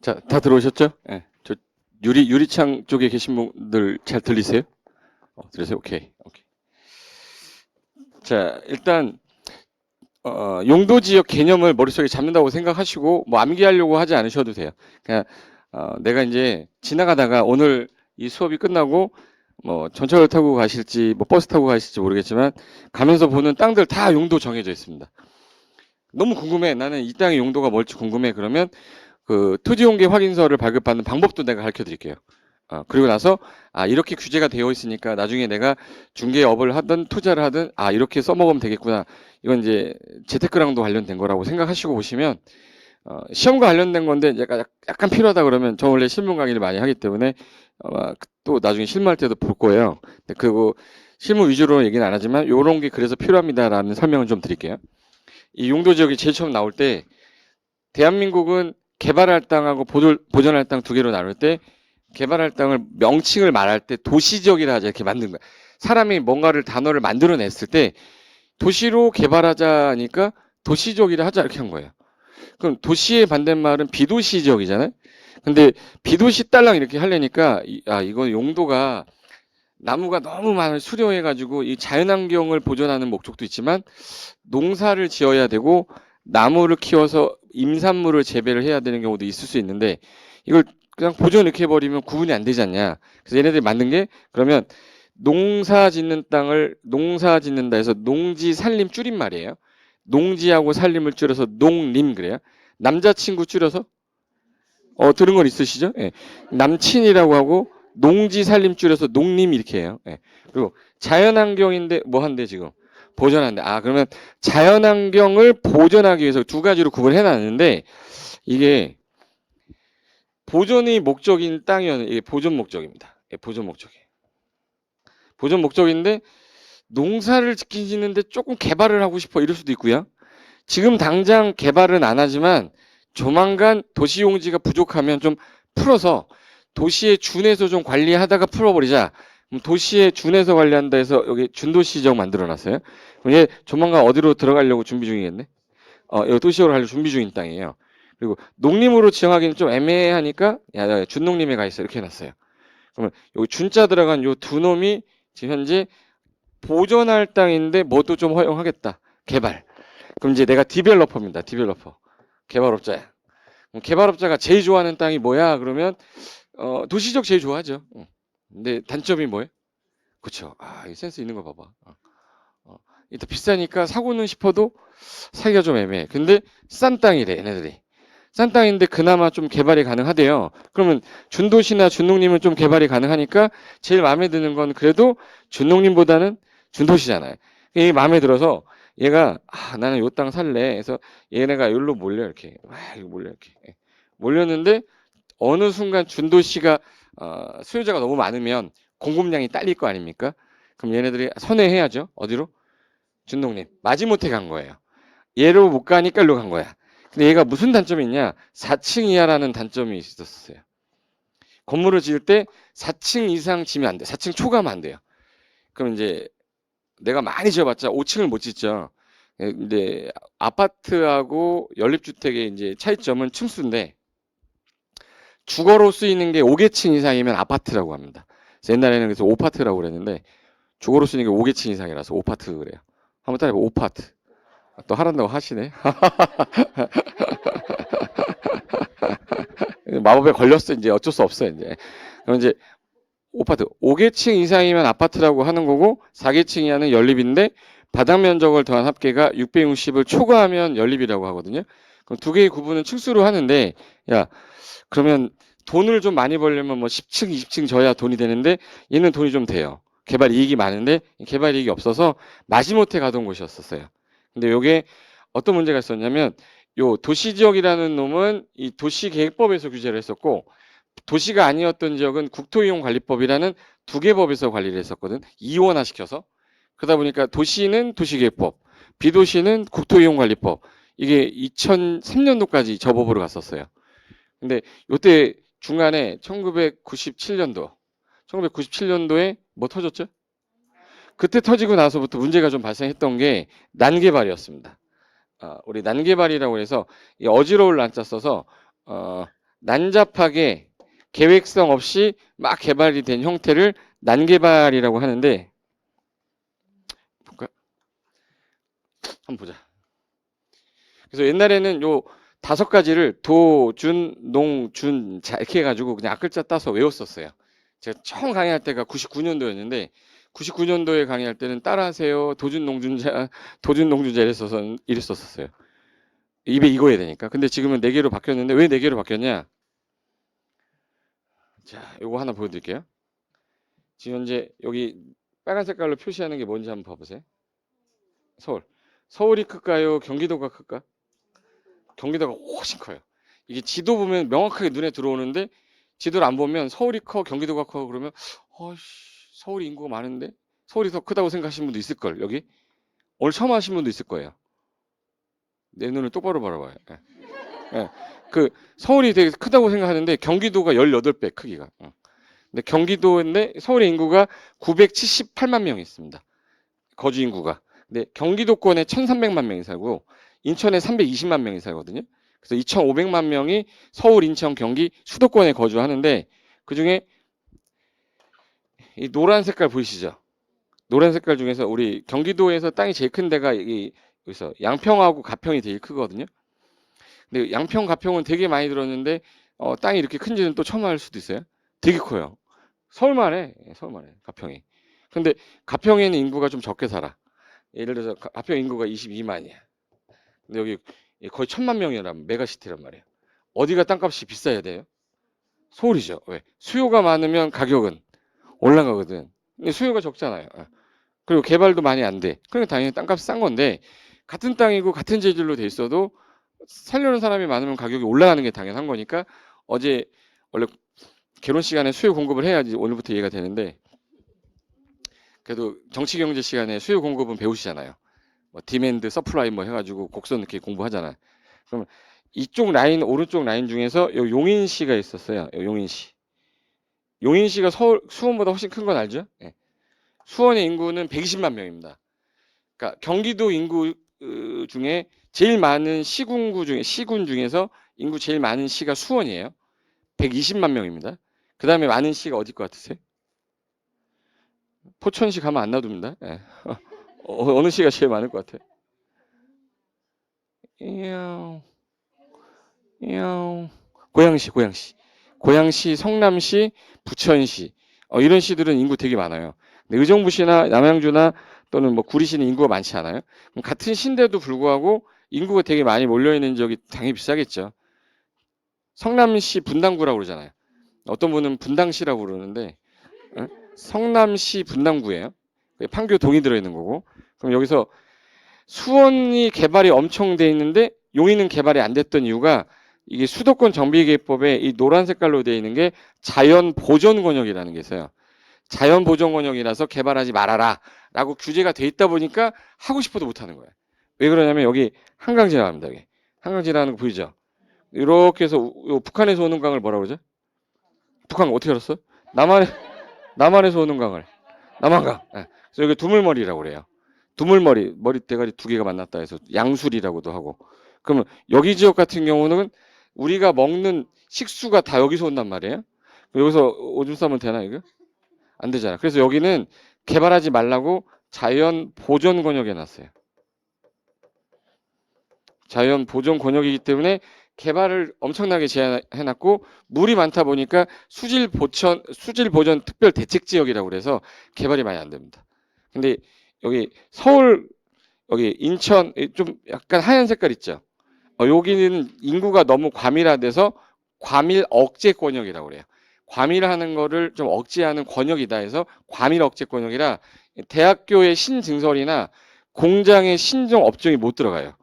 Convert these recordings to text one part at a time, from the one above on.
자, 다 들어오셨죠? 예. 저 유리창 쪽에 계신 분들 잘 들리세요? 들으세요? 오케이. 오케이. 자, 일단 용도 지역 개념을 머릿속에 잡는다고 생각하시고 뭐 암기하려고 하지 않으셔도 돼요. 그냥 내가 이제 지나가다가 오늘 이 수업이 끝나고 뭐 전철을 타고 가실지 뭐 버스 타고 가실지 모르겠지만 가면서 보는 땅들 다 용도 정해져 있습니다. 너무 궁금해. 나는 이 땅의 용도가 뭘지 궁금해. 그러면 그 토지용계 확인서를 발급받는 방법도 내가 가르쳐 드릴게요. 그리고 나서 이렇게 규제가 되어 있으니까 나중에 내가 중개업을 하든 투자를 하든 이렇게 써먹으면 되겠구나. 이건 이제 재테크랑도 관련된 거라고 생각하시고 보시면 시험과 관련된 건데 약간 필요하다 그러면 저 원래 실무 강의를 많이 하기 때문에 또 나중에 실무할 때도 볼 거예요. 그리고 실무 위주로 얘기는 안 하지만 이런 게 그래서 필요합니다라는 설명을 좀 드릴게요. 이 용도 지역이 제일 처음 나올 때 대한민국은 개발할 땅하고 보존할 땅 두 개로 나눌 때 개발할 땅을 명칭을 말할 때 도시지역이라 하자 이렇게 만든 거야. 사람이 뭔가를 단어를 만들어냈을 때 도시로 개발하자니까 도시지역이라 하자 이렇게 한 거예요. 그럼 도시의 반대말은 비도시 지역이잖아요. 근데 비도시 딸랑 이렇게 하려니까 이건 용도가 나무가 너무 많이 수려해가지고 이 자연환경을 보존하는 목적도 있지만 농사를 지어야 되고 나무를 키워서 임산물을 재배를 해야 되는 경우도 있을 수 있는데 이걸 그냥 보존 이렇게 해버리면 구분이 안 되지 않냐. 그래서 얘네들이 만든 게 그러면 농사 짓는 땅을 농사 짓는다 해서 농지 살림 줄임말이에요. 농지하고 살림을 줄여서 농림 그래요. 남자친구 줄여서 들은 건 있으시죠? 예. 남친이라고 하고 농지 살림 줄여서 농림 이렇게 해요. 예. 그리고 자연환경인데 뭐 한대 지금 보존한대. 그러면 자연환경을 보존하기 위해서 두 가지로 구분해 놨는데 이게 보존이 목적인 땅이었는 이게 보존 목적입니다. 예, 보존 목적이. 보존 목적인데 농사를 짓는데 조금 개발을 하고 싶어 이럴 수도 있고요. 지금 당장 개발은 안 하지만 조만간 도시용지가 부족하면 좀 풀어서 도시에 준해서 좀 관리하다가 풀어버리자. 그럼 도시에 준해서 관리한다 해서 여기 준도시 지역 만들어놨어요. 그럼 얘 조만간 어디로 들어가려고 준비 중이겠네. 여기 도시로 가려고 준비 중인 땅이에요. 그리고 농림으로 지정하기는 좀 애매하니까 야 준농림에 가 있어 이렇게 해놨어요. 그러면 여기 준자 들어간 요 두 놈이 지금 현재 보존할 땅인데 뭐도 좀 허용하겠다. 개발. 그럼 이제 내가 디벨로퍼입니다. 디벨로퍼. 개발업자야. 그럼 개발업자가 제일 좋아하는 땅이 뭐야? 그러면 도시적 제일 좋아하죠. 근데 단점이 뭐예요? 그렇죠. 이 센스 있는 거 봐봐. 일단 비싸니까 사고는 싶어도 사기가 좀 애매해. 근데 싼 땅이래, 얘네들이. 싼 땅인데 그나마 좀 개발이 가능하대요. 그러면 준도시나 준농림은 좀 개발이 가능하니까 제일 마음에 드는 건 그래도 준농림보다는 준도시잖아요. 이게 마음에 들어서 얘가 나는 요 땅 살래. 그래서 얘네가 여기로 몰려 이렇게 몰려 이렇게 몰렸는데 어느 순간 준도시가 수요자가 너무 많으면 공급량이 딸릴 거 아닙니까? 그럼 얘네들이 선회해야죠. 어디로? 준농림. 마지못해 간 거예요. 얘로 못 가니까 일로 간 거야. 근데 얘가 무슨 단점이 있냐? 4층 이하라는 단점이 있었어요. 건물을 지을 때 4층 이상 지면 안 돼. 4층 초과하면 안 돼요. 그럼 이제 내가 많이 지어봤자 5층을 못 짓죠. 근데 아파트하고 연립주택의 이제 차이점은 층수인데 주거로 쓰이는 게 5계층 이상이면 아파트라고 합니다. 옛날에는 그래서 오파트라고 그랬는데 주거로 쓰이는 게 5계층 이상이라서 오파트 그래요. 한번 따라해봐. 오파트. 또 하란다고 하시네. 마법에 걸렸어. 이제 어쩔 수 없어. 이제. 그럼 이제 오파트. 5계층 이상이면 아파트라고 하는 거고 4계층 이하는 연립인데 바닥 면적을 더한 합계가 660을 초과하면 연립이라고 하거든요. 그럼 두 개의 구분은 층수로 하는데 야 그러면 돈을 좀 많이 벌려면 뭐 10층, 20층 져야 돈이 되는데 얘는 돈이 좀 돼요. 개발 이익이 많은데 개발 이익이 없어서 마지못해 가던 곳이었었어요. 근데 요게 어떤 문제가 있었냐면 요 도시지역이라는 놈은 이 도시계획법에서 규제를 했었고 도시가 아니었던 지역은 국토이용관리법이라는 두 개 법에서 관리를 했었거든. 이원화시켜서. 그러다 보니까 도시는 도시계획법, 비도시는 국토이용관리법. 이게 2003년도까지 저 법으로 갔었어요. 근데 요때 중간에 1997년도에 뭐 터졌죠? 그때 터지고 나서부터 문제가 좀 발생했던 게 난개발이었습니다. 우리 난개발이라고 해서 이 어지러울 난자 써서 난잡하게 계획성 없이 막 개발이 된 형태를 난개발이라고 하는데, 볼까요? 한번 보자. 그래서 옛날에는 요 5가지를 도, 준, 농, 준, 자 이렇게 해가지고 그냥 앞글자 따서 외웠었어요. 제가 처음 강의할 때가 99년도였는데 99년도에 강의할 때는 따라하세요. 도준, 농준자, 도준, 농준자 이랬었어요. 입에 익어야 되니까. 근데 지금은 4개로 바뀌었는데 왜 4개로 바뀌었냐? 자, 요거 하나 보여드릴게요. 지금 현재 여기 빨간 색깔로 표시하는 게 뭔지 한번 봐보세요. 서울. 서울이 클까요? 경기도가 클까? 경기도가 훨씬 커요. 이게 지도 보면 명확하게 눈에 들어오는데 지도를 안 보면 서울이 커, 경기도가 커 그러면 서울이 인구가 많은데 서울이 더 크다고 생각하시는 분도 있을 걸. 여기 오늘 처음 하신 분도 있을 거예요. 내 눈을 똑바로 바라봐요. 예. 예. 그 서울이 되게 크다고 생각하는데 경기도가 18배 크기가. 근데 경기도인데 서울의 인구가 978만 명이 있습니다. 거주 인구가. 근데 경기도권에 1,300만 명이 살고 인천에 320만 명이 살거든요. 그래서 2,500만 명이 서울, 인천, 경기 수도권에 거주하는데 그중에 이 노란 색깔 보이시죠? 노란 색깔 중에서 우리 경기도에서 땅이 제일 큰 데가 여기서 양평하고 가평이 되게 크거든요. 근데 양평, 가평은 되게 많이 들었는데 땅이 이렇게 큰지는 또 처음 알 수도 있어요. 되게 커요. 서울만 해, 가평이. 근데 가평에는 인구가 좀 적게 살아. 예를 들어서 가평 인구가 22만이야. 근데 여기 거의 1,000만 명이란 메가시티란 말이에요. 어디가 땅값이 비싸야 돼요? 서울이죠. 왜? 수요가 많으면 가격은 올라가거든. 근데 수요가 적잖아요. 그리고 개발도 많이 안 돼. 그러니까 당연히 땅값이 싼 건데 같은 땅이고 같은 재질로 돼 있어도 살려는 사람이 많으면 가격이 올라가는 게 당연한 거니까 어제 원래 개론 시간에 수요 공급을 해야지 오늘부터 이해가 되는데 그래도 정치 경제 시간에 수요 공급은 배우시잖아요. 뭐 디맨드, 서플라이 뭐 해가지고 곡선 이렇게 공부하잖아요. 그러면 이쪽 라인 오른쪽 라인 중에서 요 용인시가 있었어요. 요 용인시. 용인시가 서울 수원보다 훨씬 큰 건 알죠? 예. 수원의 인구는 120만 명입니다. 그러니까 경기도 인구 중에 제일 많은 시군 중에서 인구 제일 많은 시가 수원이에요. 120만 명입니다. 그 다음에 많은 시가 어디 것 같으세요? 포천시 가면 안 놔둡니다. 예. 어느 시가 제일 많을 것 같아요? 이야, 이야. 고양시, 성남시, 부천시. 이런 시들은 인구 되게 많아요. 근데 의정부시나 남양주나 또는 뭐 구리시는 인구가 많지 않아요. 그럼 같은 시인데도 불구하고 인구가 되게 많이 몰려있는 지역이 당연히 비싸겠죠. 성남시 분당구라고 그러잖아요. 어떤 분은 분당시라고 그러는데 성남시 분당구예요. 판교 동이 들어있는 거고. 그럼 여기서 수원이 개발이 엄청 돼 있는데 용인은 개발이 안 됐던 이유가 이게 수도권 정비계획법에 이 노란 색깔로 되어 있는 게 자연 보존 권역이라는 게 있어요. 자연 보존 권역이라서 개발하지 말아라 라고 규제가 돼 있다 보니까 하고 싶어도 못 하는 거예요. 왜 그러냐면 여기 한강 지나갑니다. 여기. 한강 지나가는 거 보이죠? 이렇게 해서 북한에서 오는 강을 뭐라고 그러죠? 북한 어떻게 알았어? 남한에서 오는 강을 남한강. 네. 그래서 여기 두물머리라고 그래요. 두물머리, 머리 대가리 2개가 만났다 해서 양술이라고도 하고. 그러면 여기 지역 같은 경우는 우리가 먹는 식수가 다 여기서 온단 말이에요. 여기서 오줌 싸면 되나 이거? 안 되잖아. 그래서 여기는 개발하지 말라고 자연 보존 권역에 놨어요. 자연 보존 권역이기 때문에 개발을 엄청나게 제한해놨고 물이 많다 보니까 수질 보전 특별 대책 지역이라고 그래서 개발이 많이 안 됩니다. 근데 여기 서울 여기 인천 좀 약간 하얀 색깔 있죠. 여기는 인구가 너무 과밀화돼서 과밀 억제 권역이라고 그래요. 과밀하는 거를 좀 억제하는 권역이다 해서 과밀 억제 권역이라 대학교의 신증설이나 공장의 신종 업종이 못 들어가요.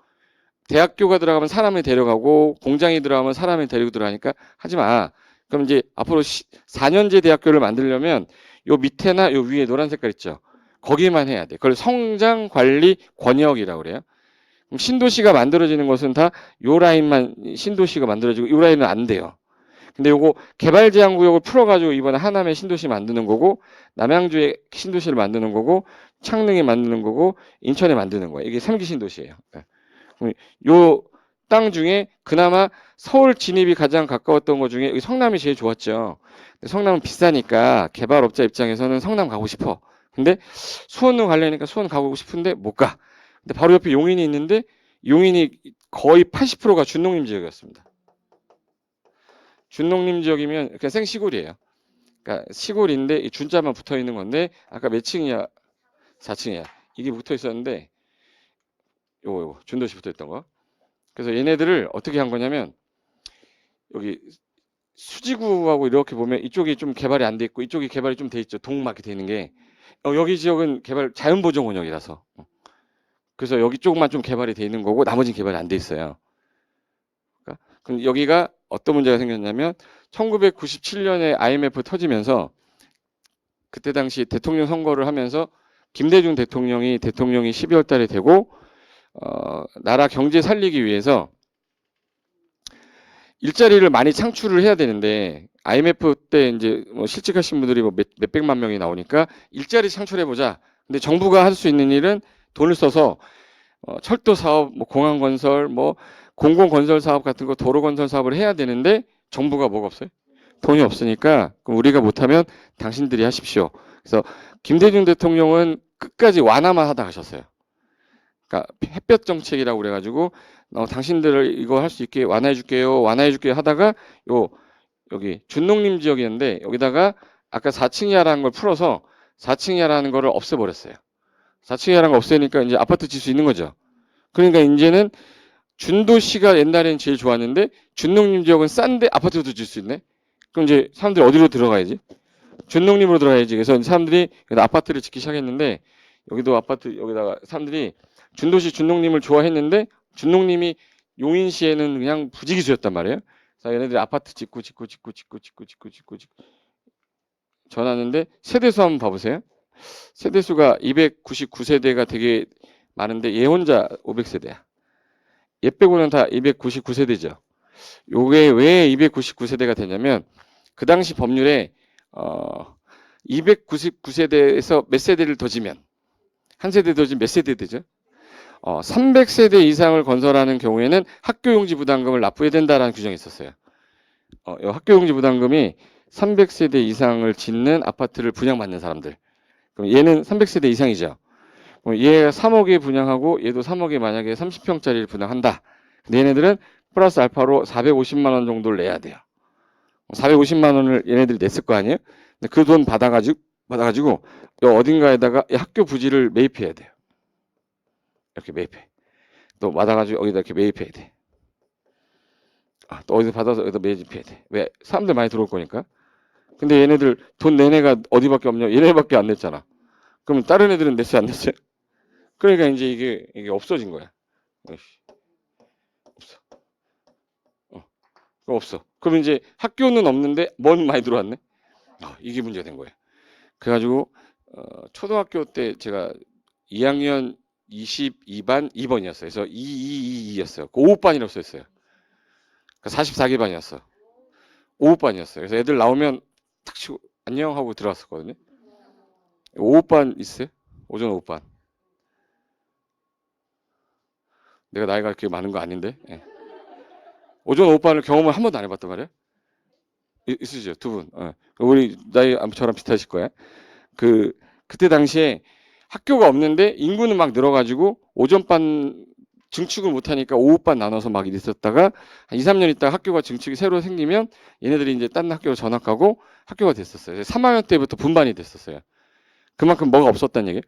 대학교가 들어가면 사람을 데려가고 공장이 들어가면 사람을 데리고 들어가니까 하지 마. 그럼 이제 앞으로 4년제 대학교를 만들려면 요 밑에나 요 위에 노란 색깔 있죠. 거기만 해야 돼. 그걸 성장 관리 권역이라고 그래요. 그럼 신도시가 만들어지는 것은 다 요 라인만 신도시가 만들어지고 요 라인은 안 돼요. 근데 요거 개발 제한 구역을 풀어가지고 이번에 하남에 신도시 만드는 거고 남양주에 신도시를 만드는 거고 창릉에 만드는 거고 인천에 만드는 거예요. 이게 3기 신도시예요. 요 땅 중에 그나마 서울 진입이 가장 가까웠던 것 중에 성남이 제일 좋았죠. 근데 성남은 비싸니까 개발업자 입장에서는 성남 가고 싶어. 근데 수원으로 가려니까 수원 가고 싶은데 못 가. 근데 바로 옆에 용인이 있는데 용인이 거의 80%가 준농림 지역이었습니다. 준농림 지역이면 그냥 생시골이에요. 그러니까 시골인데 이 준자만 붙어 있는 건데 아까 몇 층이야? 4층이야. 이게 붙어 있었는데 요거 준도시 붙어 있던 거. 그래서 얘네들을 어떻게 한 거냐면 여기 수지구하고 이렇게 보면 이쪽이 좀 개발이 안 돼 있고 이쪽이 개발이 좀 돼 있죠. 동막이 돼 있는 게. 여기 지역은 개발 자연보존원역이라서. 그래서 여기 쪽만 좀 개발이 돼 있는 거고 나머지는 개발이 안 돼 있어요. 그러니까 그럼 여기가 어떤 문제가 생겼냐면 1997년에 IMF 터지면서 그때 당시 대통령 선거를 하면서 김대중 대통령이 12월 달에 되고 나라 경제 살리기 위해서 일자리를 많이 창출을 해야 되는데 IMF 때 이제 뭐 실직하신 분들이 뭐 몇백만 명이 나오니까 일자리 창출해 보자. 근데 정부가 할 수 있는 일은 돈을 써서 철도 사업, 뭐 공항 건설, 뭐 공공 건설 사업 같은 거 도로 건설 사업을 해야 되는데 정부가 뭐가 없어요? 돈이 없으니까 그럼 우리가 못하면 당신들이 하십시오. 그래서 김대중 대통령은 끝까지 완화만 하다 가셨어요. 그러니까 햇볕 정책이라고 그래가지고 당신들을 이거 할 수 있게 완화해 줄게요, 완화해 줄게요 하다가 여기 준농림 지역이었는데 여기다가 아까 4층 이하라는 걸 풀어서 4층 이하라는 거를 없애버렸어요. 4층 이하라는 거 없애니까 이제 아파트 질 수 있는 거죠. 그러니까 이제는 준도시가 옛날에는 제일 좋았는데 준농림 지역은 싼데 아파트도 질 수 있네. 그럼 이제 사람들이 어디로 들어가야지? 준농림으로 들어가야지. 그래서 사람들이 아파트를 짓기 시작했는데 여기도 아파트 여기다가 사람들이 준도시 준농림을 좋아했는데 준농림이 용인시에는 그냥 부지기수였단 말이에요. 그래서 얘네들이 아파트 짓고 전화하는데 세대수 한번 봐보세요. 세대수가 299세대가 되게 많은데 얘 혼자 500세대야. 얘 빼고는 다 299세대죠. 요게 왜 299세대가 되냐면 그 당시 법률에 299세대에서 몇 세대를 더 지면 한 세대 더 지면 몇 세대 되죠? 300세대 이상을 건설하는 경우에는 학교용지 부담금을 납부해야 된다라는 규정이 있었어요. 학교용지 부담금이 300세대 이상을 짓는 아파트를 분양받는 사람들. 그럼 얘는 300세대 이상이죠. 그럼 얘가 3억에 분양하고 얘도 3억에 만약에 30평짜리를 분양한다. 근데 얘네들은 플러스 알파로 450만 원 정도를 내야 돼요. 450만 원을 얘네들이 냈을 거 아니에요? 그 돈 받아가지고 어딘가에다가 학교 부지를 매입해야 돼요. 이렇게 매입해. 또 받아가지고 여기다 이렇게 매입해야 돼. 또 어디서 받아서 여기다 매입해야 돼. 왜? 사람들 많이 들어올 거니까. 근데 얘네들 돈 낸 애가 어디밖에 없냐? 얘네밖에 안 냈잖아. 그럼 다른 애들은 냈어요, 안 냈어요? 그러니까 이제 이게 없어진 거야. 없어. 없어. 그럼 이제 학교는 없는데 뭔 많이 들어왔네? 이게 문제가 된 거예요. 그래가지고 초등학교 때 제가 2학년 22반 2번이었어요. 그래서 222였어요. 그 5반이라고 써있어요. 44개 반이었어. 5반이었어요. 그래서 애들 나오면 탁 치고 안녕 하고 들어왔었거든요. 5반 있어요? 오전 5반. 내가 나이가 그렇게 많은 거 아닌데. 예. 오전 5반을 경험을 한 번도 안 해봤단 말이에요. 있으시죠? 두 분. 우리 나이 저랑 비슷하실 거예요. 그때 당시에 학교가 없는데 인구는 막 늘어가지고 오전반 증축을 못하니까 오후반 나눠서 막 있었다가 한 2, 3년 있다가 학교가 증축이 새로 생기면 얘네들이 이제 딴 학교로 전학 가고 학교가 됐었어요. 3학년 때부터 분반이 됐었어요. 그만큼 뭐가 없었다는 얘기예요.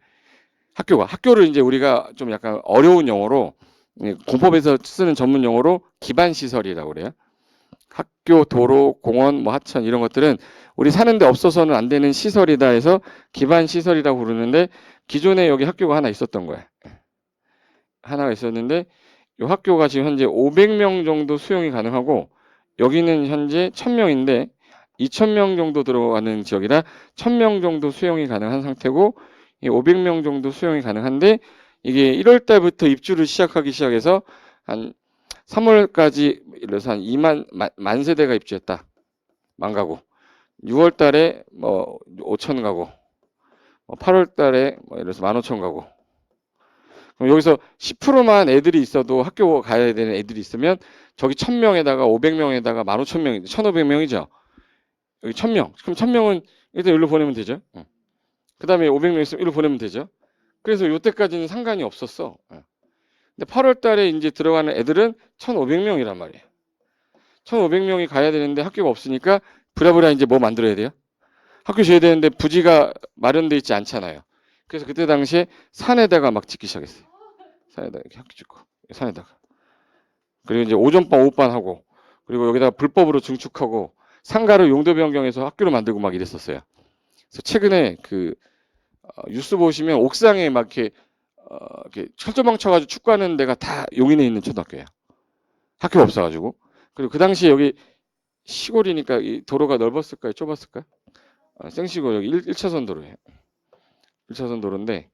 학교를 이제 우리가 좀 약간 어려운 용어로 공법에서 쓰는 전문 용어로 기반 시설이라고 그래요. 학교, 도로, 공원, 뭐 하천 이런 것들은 우리 사는데 없어서는 안 되는 시설이다 해서 기반 시설이라고 부르는데 기존에 여기 학교가 하나 있었던 거야. 하나가 있었는데 이 학교가 지금 현재 500명 정도 수용이 가능하고 여기는 현재 1000명인데 2000명 정도 들어가는 지역이라 1000명 정도 수용이 가능한 상태고 500명 정도 수용이 가능한데 이게 1월 달부터 입주를 시작하기 시작해서 한 3월까지 예를 들어서 한 2만 세대가 입주했다. 만 가구. 6월 달에 뭐 5천 가구. 8월 달에 뭐 예를 들어서 15,000 가구. 그럼 여기서 10%만 애들이 있어도 학교 가야 되는 애들이 있으면 저기 1000명에다가 500명에다가 15,000명이 1500명이죠. 여기 1000명. 그럼 1000명은 일단 여기로 보내면 되죠. 그 다음에 500명 있으면 여기로 보내면 되죠. 그래서 요때까지는 상관이 없었어. 근데 8월 달에 이제 들어가는 애들은 1500명이란 말이에요. 1500명이 가야 되는데 학교가 없으니까 부랴부랴 이제 뭐 만들어야 돼요? 학교 지어야 되는데 부지가 마련돼 있지 않잖아요. 그래서 그때 당시에 산에다가 막 짓기 시작했어요. 산에다가 이렇게 학교 짓고 산에다가. 그리고 이제 오전반 오후반 하고 그리고 여기다가 불법으로 증축하고 상가를 용도 변경해서 학교로 만들고 막 이랬었어요. 그래서 최근에 그 뉴스 보시면 옥상에 막 이렇게 철조망 쳐가지고 축구하는 데가 다 용인에 있는 초등학교예요. 학교가 없어가지고. 그리고 그 당시에 여기 시골이니까 이 도로가 넓었을까요? 좁았을까요? 생시골 여기 1차선 도로예요. 1차선 도로인데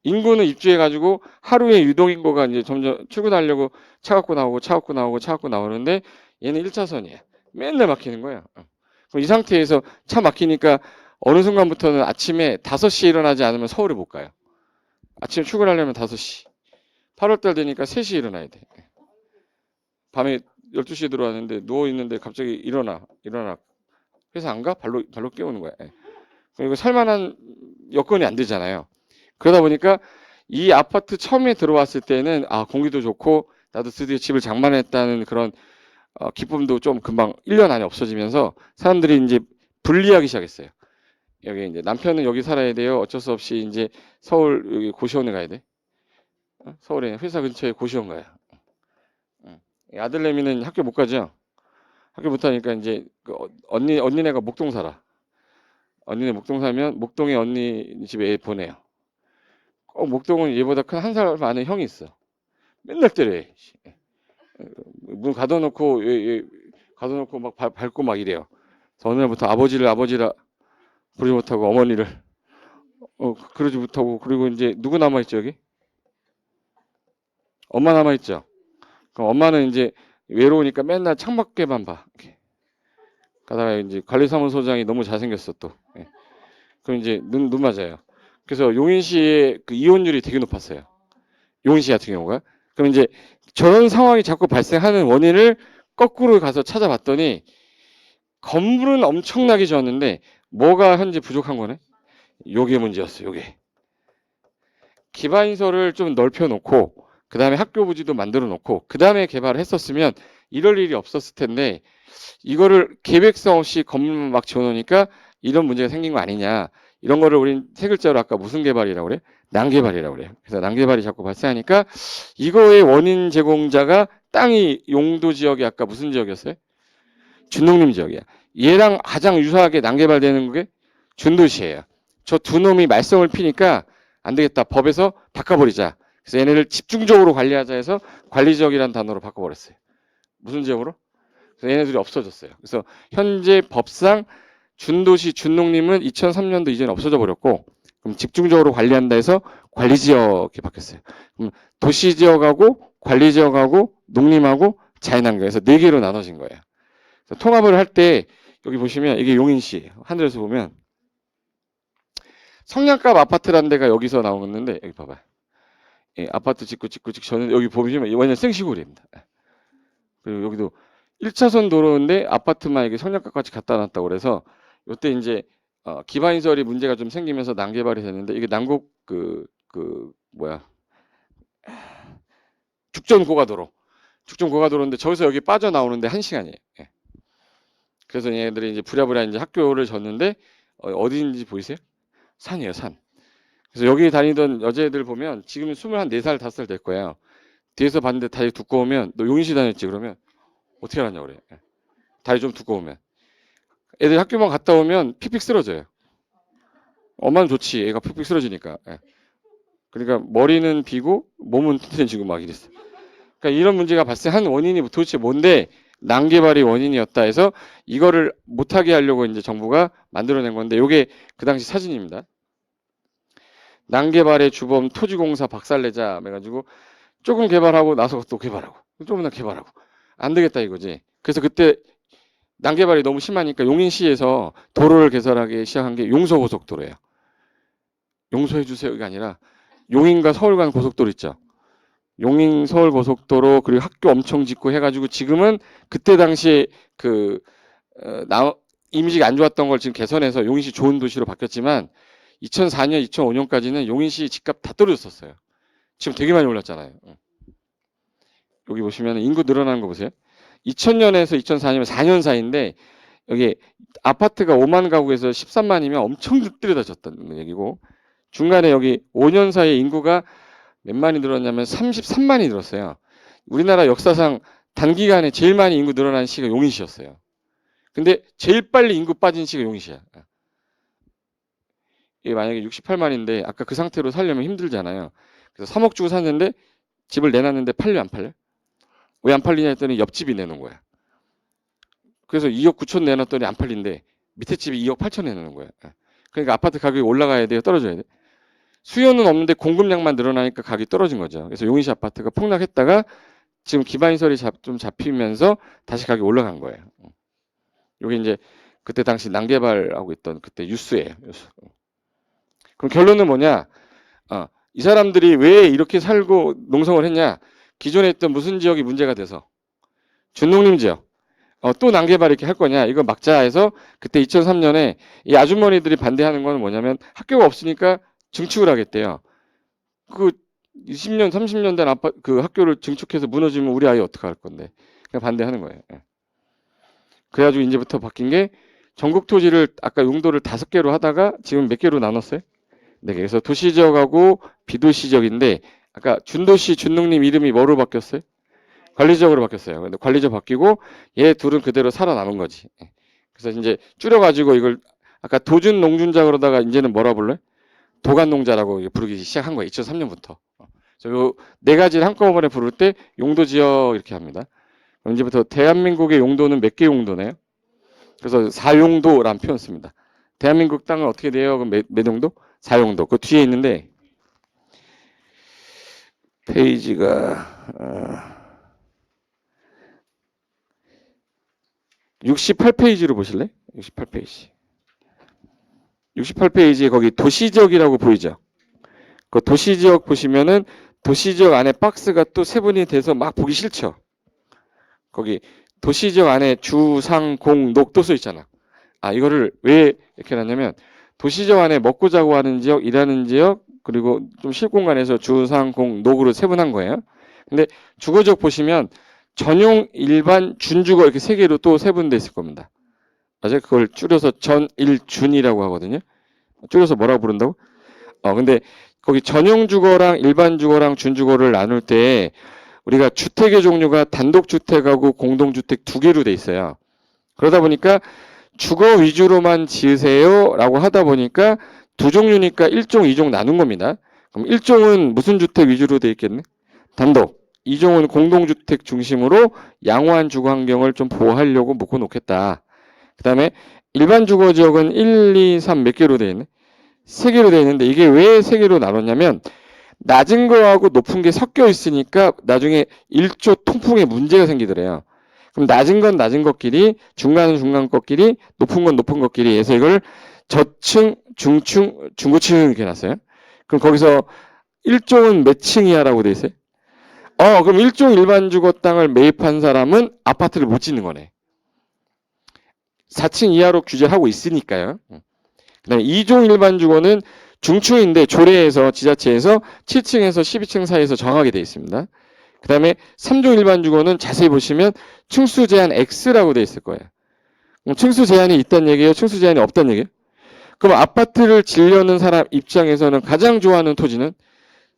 인구는 입주해가지고 하루에 유동인구가 이제 점점 출근하려고 차 갖고 나오고 차 갖고 나오고 차 갖고 나오는데 얘는 1차선이에요. 맨날 막히는 거예요. 그럼 이 상태에서 차 막히니까 어느 순간부터는 아침에 5시에 일어나지 않으면 서울에 못 가요. 아침에 출근하려면 5시. 8월달 되니까 3시에 일어나야 돼. 밤에 12시에 들어왔는데 누워있는데 갑자기 일어나. 회사 안 가? 발로 깨우는 거야. 그리고 살만한 여건이 안 되잖아요. 그러다 보니까 이 아파트 처음에 들어왔을 때는 공기도 좋고 나도 드디어 집을 장만했다는 그런 기쁨도 좀 금방 1년 안에 없어지면서 사람들이 이제 분리하기 시작했어요. 여기 이제 남편은 여기 살아야 돼요. 어쩔 수 없이 이제 서울 여기 고시원에 가야 돼. 서울에 회사 근처에 고시원 가요. 아들내미는 학교 못 가죠. 학교 못 하니까 이제 그 언니네가 목동 살아. 언니네 목동 살면 목동에 언니 집에 애 보내요. 꼭 목동은 얘보다 큰 1살 많은 형이 있어. 맨날 때려. 문 가둬놓고 가둬놓고 막 밟고 막 이래요. 그래서 어느 날부터 아버지라 부르지 못하고 어머니를 그러지 못하고 그리고 이제 누구 남아있죠 여기? 엄마 남아있죠. 그럼 엄마는 이제 외로우니까 맨날 창밖에만 봐. 이렇게. 가다가 이제 관리사무소장이 너무 잘생겼어 또. 그럼 이제 눈 맞아요. 그래서 용인시의 그 이혼율이 되게 높았어요. 용인시 같은 경우가. 그럼 이제 저런 상황이 자꾸 발생하는 원인을 거꾸로 가서 찾아봤더니 건물은 엄청나게 지었는데 뭐가 현재 부족한 거네? 요게 문제였어. 요게. 기반시설을 좀 넓혀놓고 그 다음에 학교 부지도 만들어 놓고 그 다음에 개발을 했었으면 이럴 일이 없었을 텐데 이거를 계획성 없이 건물만 막 지어놓으니까 이런 문제가 생긴 거 아니냐. 이런 거를 우린 세 글자로 아까 무슨 개발이라고 그래? 난개발이라고 그래요. 그래서 난개발이 자꾸 발생하니까 이거의 원인 제공자가 땅이 용도 지역이 아까 무슨 지역이었어요? 준농림 지역이야. 얘랑 가장 유사하게 난개발되는 게 준도시예요. 저 두 놈이 말썽을 피니까 안 되겠다. 법에서 바꿔버리자. 그래서 얘네를 집중적으로 관리하자 해서 관리지역이라는 단어로 바꿔버렸어요. 무슨 지역으로? 그래서 얘네들이 없어졌어요. 그래서 현재 법상 준도시 준농림은 2003년도 이전에 없어져 버렸고 그럼 집중적으로 관리한다 해서 관리지역이 바뀌었어요. 그럼 도시지역하고 관리지역하고 농림하고 자연환경에서 4개로 나눠진 거예요. 통합을 할 때 여기 보시면 이게 용인시 하늘에서 보면 성냥갑 아파트라는 데가 여기서 나오는데 여기 봐봐요. 아파트 짓고 저는 여기 보시면 완전 생시골입니다. 그리고 여기도 1차선 도로인데 아파트만 이게 성냥갑 같이 갖다 놨다고 그래서 이때 이제 기반시설이 문제가 좀 생기면서 난개발이 됐는데 이게 남곡 죽전고가도로인데 저기서 여기 빠져나오는데 1시간이에요. 그래서 얘네들이 이제 부랴부랴 이제 학교를 졌는데 어디인지 보이세요? 산이에요, 산. 그래서 여기 다니던 여자애들 보면 지금 24살, 5살 될 거예요. 뒤에서 봤는데 다리 두꺼우면 너 용인시 다녔지? 그러면 어떻게 알았냐고 그래. 다리 좀 두꺼우면. 애들 학교만 갔다 오면 픽픽 쓰러져요. 엄마는 좋지. 애가 픽픽 쓰러지니까. 그러니까 머리는 비고 몸은 튼튼해지고 막 이랬어. 그러니까 이런 문제가 발생한 원인이 도대체 뭔데 난개발이 원인이었다 해서 이거를 못하게 하려고 이제 정부가 만들어낸 건데 이게 그 당시 사진입니다. 난개발의 주범 토지공사 박살내자 해가지고 조금 개발하고 나서 또 개발하고 조금 더 개발하고 안 되겠다 이거지. 그래서 그때 난개발이 너무 심하니까 용인시에서 도로를 개설하기 시작한 게 용서고속도로예요. 용서해 주세요가 아니라 용인과 서울 간 고속도로 있죠. 용인 서울 고속도로 그리고 학교 엄청 짓고 해가지고 지금은 그때 당시에 그 이미지가 안 좋았던 걸 지금 개선해서 용인시 좋은 도시로 바뀌었지만 2004년, 2005년까지는 용인시 집값 다 떨어졌었어요. 지금 되게 많이 올랐잖아요. 여기 보시면 인구 늘어나는 거 보세요. 2000년에서 2004년이면 4년 사이인데 여기 아파트가 5만 가구에서 13만이면 엄청 뜨려졌다는 얘기고 중간에 여기 5년 사이에 인구가 몇 만이 늘었냐면 33만이 늘었어요. 우리나라 역사상 단기간에 제일 많이 인구 늘어난 시가 용인시였어요. 근데 제일 빨리 인구 빠진 시가 용인시야. 이게 만약에 68만인데 아까 그 상태로 살려면 힘들잖아요. 그래서 3억 주고 샀는데 집을 내놨는데 팔려 안 팔려? 왜 안 팔리냐 했더니 옆집이 내놓은 거야. 그래서 2억 9천 내놨더니 안 팔린대. 밑에 집이 2억 8천 내놓는 거야. 그러니까 아파트 가격이 올라가야 돼요? 떨어져야 돼? 수요는 없는데 공급량만 늘어나니까 가격이 떨어진 거죠. 그래서 용인시 아파트가 폭락했다가 지금 기반시설이 좀 잡히면서 다시 가격이 올라간 거예요. 여기 이제 그때 당시 난개발하고 있던 그때 뉴스예요. 뉴스. 그럼 결론은 뭐냐? 이 사람들이 왜 이렇게 살고 농성을 했냐? 기존에 있던 무슨 지역이 문제가 돼서 준농림 지역 또 난개발 이렇게 할 거냐? 이거 막자 해서 그때 2003년에 이 아주머니들이 반대하는 건 뭐냐면 학교가 없으니까 증축을 하겠대요. 그 20년, 30년 된 그 학교를 증축해서 무너지면 우리 아이 어떻게 할 건데? 그냥 반대하는 거예요. 그래가지고 이제부터 바뀐 게 전국 토지를 아까 용도를 5개로 하다가 지금 몇 개로 나눴어요? 네, 그래서 도시지역하고 비도시지역인데 아까 준도시, 준농림 이름이 뭐로 바뀌었어요? 관리지역으로 바뀌었어요. 근데 관리지역 바뀌고 얘 둘은 그대로 살아남은 거지. 그래서 이제 줄여가지고 이걸 아까 도준농준자 그러다가 이제는 뭐라 불러요? 도간농자라고 부르기 시작한 거예요. 2003년부터. 요 네 가지를 한꺼번에 부를 때 용도지역 이렇게 합니다. 그럼 이제부터 대한민국의 용도는 몇 개 용도네요? 그래서 4용도라는 표현 씁니다. 대한민국 땅은 어떻게 돼요? 그럼 몇 용도? 4용도. 그 뒤에 있는데 페이지가 68페이지로 보실래? 68페이지. 68페이지에 거기 도시지역이라고 보이죠? 그 도시지역 보시면은 도시지역 안에 박스가 또 세분이 돼서 막 보기 싫죠? 거기 도시지역 안에 주, 상, 공, 녹 또 써 있잖아. 이거를 왜 이렇게 해놨냐면 도시지역 안에 먹고 자고 하는 지역, 일하는 지역, 그리고 좀 실공간에서 주, 상, 공, 녹으로 세분한 거예요. 근데 주거지역 보시면 전용, 일반, 준주거 이렇게 3개로 또 세분돼 있을 겁니다. 맞아요? 그걸 줄여서 전일준이라고 하거든요. 줄여서 뭐라고 부른다고? 근데 거기 전용 주거랑 일반 주거랑 준주거를 나눌 때 우리가 주택의 종류가 단독주택하고 공동주택 2개로 돼 있어요. 그러다 보니까 주거 위주로만 지으세요 라고 하다 보니까 2종류니까 1종, 2종 나눈 겁니다. 그럼 1종은 무슨 주택 위주로 돼 있겠네? 단독. 2종은 공동주택 중심으로 양호한 주거 환경을 좀 보호하려고 묶어 놓겠다. 그 다음에 일반 주거지역은 1, 2, 3 몇 개로 돼 있네? 3개로 돼 있는데 이게 왜 3개로 나눴냐면 낮은 거하고 높은 게 섞여 있으니까 나중에 1조 통풍에 문제가 생기더래요. 그럼 낮은 건 낮은 것끼리, 중간은 중간 것끼리, 높은 건 높은 것끼리 해서 이걸 저층, 중층, 중고층 이렇게 놨어요. 그럼 거기서 1종은 몇 층이야라고 돼 있어요? 그럼 1종 일반 주거 땅을 매입한 사람은 아파트를 못 짓는 거네. 4층 이하로 규제하고 있으니까요. 그 다음에 2종 일반 주거는 중층인데 조례에서 지자체에서 7층에서 12층 사이에서 정하게 되어 있습니다. 그 다음에 3종 일반 주거는 자세히 보시면 층수 제한 X라고 되어 있을 거예요. 그럼 층수 제한이 있다는 얘기예요? 층수 제한이 없다는 얘기예요? 그럼 아파트를 지려는 사람 입장에서는 가장 좋아하는 토지는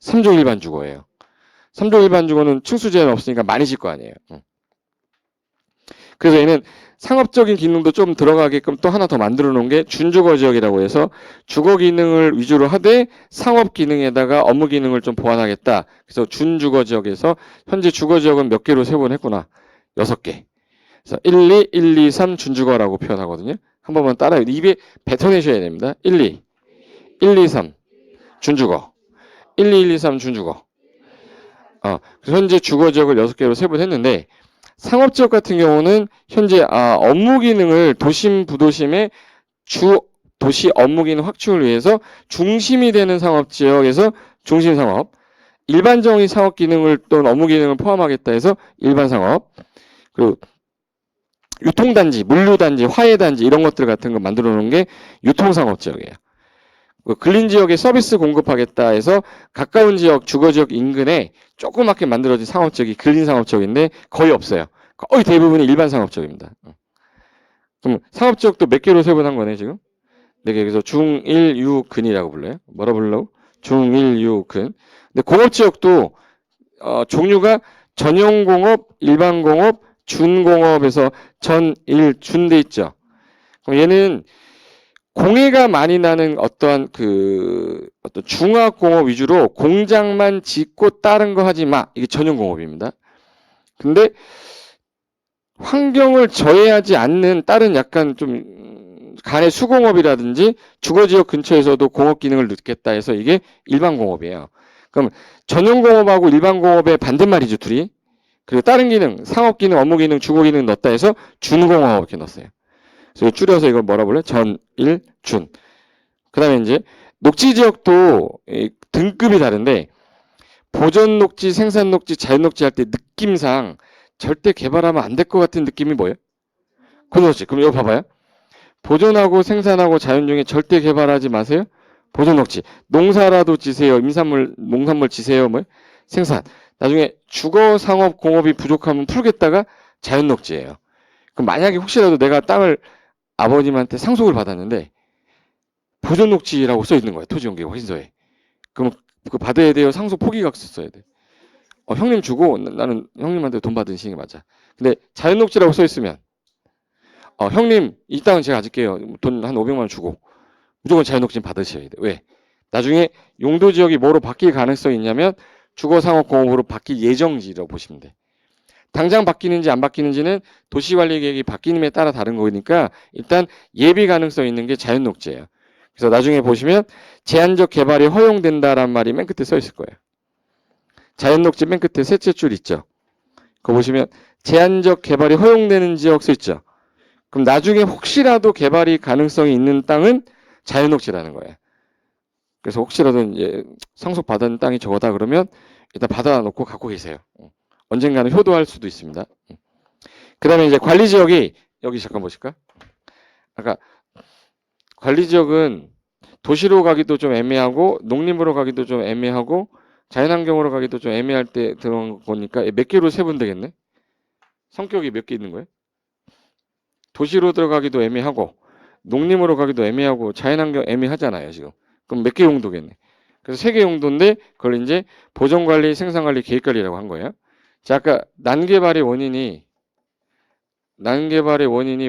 3종 일반 주거예요. 3종 일반 주거는 층수 제한 없으니까 많이 질 거 아니에요. 그래서 얘는 상업적인 기능도 좀 들어가게끔 또 하나 더 만들어 놓은 게 준주거 지역이라고 해서 주거 기능을 위주로 하되 상업 기능에다가 업무 기능을 좀 보완하겠다. 그래서 준주거 지역에서 현재 주거 지역은 몇 개로 세분했구나. 6개. 그래서 1, 2, 1, 2, 3 준주거라고 표현하거든요. 한 번만 따라해. 입에 뱉어내셔야 됩니다. 1, 2, 1, 2, 3 준주거. 1, 2, 1, 2, 3 준주거. 현재 주거 지역을 6개로 세분했는데 상업지역 같은 경우는 현재 업무 기능을 도심, 부도심의 주 도시 업무 기능 확충을 위해서 중심이 되는 상업지역에서 중심상업, 일반적인 상업 기능을 또는 업무 기능을 포함하겠다 해서 일반상업, 그리고 유통단지, 물류단지, 화해단지 이런 것들 같은 거 만들어 놓은 게 유통상업지역이에요. 근린지역에 서비스 공급하겠다 해서 가까운 지역, 주거지역 인근에 조그맣게 만들어진 상업지역이 근린상업지역인데 거의 없어요. 거의 대부분이 일반상업지역입니다. 그럼 상업지역도 몇 개로 세분한 거네 지금? 4개. 그래서 중, 일, 유, 근이라고 불러요. 뭐라 불러요? 중, 일, 유, 근. 근데 공업지역도 종류가 전용공업, 일반공업, 준공업에서 전, 일, 준 돼 있죠. 그럼 얘는 공해가 많이 나는 어떤 어떤 중화공업 위주로 공장만 짓고 다른 거 하지 마. 이게 전용공업입니다. 근데 환경을 저해하지 않는 다른 약간 좀 간의 수공업이라든지 주거지역 근처에서도 공업 기능을 넣겠다 해서 이게 일반공업이에요. 그럼 전용공업하고 일반공업의 반대말이죠, 둘이. 그리고 다른 기능, 상업기능, 업무기능, 주거기능 넣었다 해서 준공업 이렇게 넣었어요. 그래서 줄여서 이걸 뭐라 불러요? 전, 일, 준. 그 다음에 이제 녹지지역도 등급이 다른데 보존녹지, 생산녹지, 자연녹지 할 때 느낌상 절대 개발하면 안 될 것 같은 느낌이 뭐예요? 그렇지. 그럼 이거 봐봐요. 보존하고 생산하고 자연 중에 절대 개발하지 마세요. 보존녹지. 농사라도 지세요. 임산물, 농산물 지세요. 뭐 생산. 나중에 주거, 상업, 공업이 부족하면 풀겠다가 자연녹지예요. 그럼 만약에 혹시라도 내가 땅을 아버님한테 상속을 받았는데 보존녹지라고 써 있는 거야. 토지용계 확인서에. 그럼 그 받아야 돼요. 상속 포기각서 써야 돼. 형님 주고 나는 형님한테 돈 받은 시행이 맞아. 근데 자연녹지라고 써 있으면 형님 이 땅은 제가 가질게요. 돈 한 500만 원 주고 무조건 자연녹지 받으셔야 돼. 왜? 나중에 용도 지역이 뭐로 바뀔 가능성이 있냐면 주거상업공업으로 바뀔 예정지라고 보시면 돼. 당장 바뀌는지 안 바뀌는지는 도시관리계획이 바뀌는에 따라 다른 거니까 일단 예비 가능성 있는 게 자연녹지예요. 그래서 나중에 보시면 제한적 개발이 허용된다란 말이 맨 끝에 써 있을 거예요. 자연녹지 맨 끝에 셋째 줄 있죠. 그거 보시면 제한적 개발이 허용되는 지역 써 있죠. 그럼 나중에 혹시라도 개발이 가능성이 있는 땅은 자연녹지라는 거예요. 그래서 혹시라도 이제 상속받은 땅이 저거다 그러면 일단 받아놓고 갖고 계세요. 언젠가는 효도할 수도 있습니다. 그 다음에 이제 관리지역이 여기 잠깐 보실까? 아까 관리지역은 도시로 가기도 좀 애매하고 농림으로 가기도 좀 애매하고 자연환경으로 가기도 좀 애매할 때 들어온 거니까 몇 개로 세분 되겠네? 성격이 몇 개 있는 거예요? 도시로 들어가기도 애매하고 농림으로 가기도 애매하고 자연환경 애매하잖아요 지금. 그럼 몇 개 용도겠네. 그래서 3개 용도인데 그걸 이제 보존관리, 생산관리, 계획관리라고 한 거예요. 자, 아까 난개발의 원인이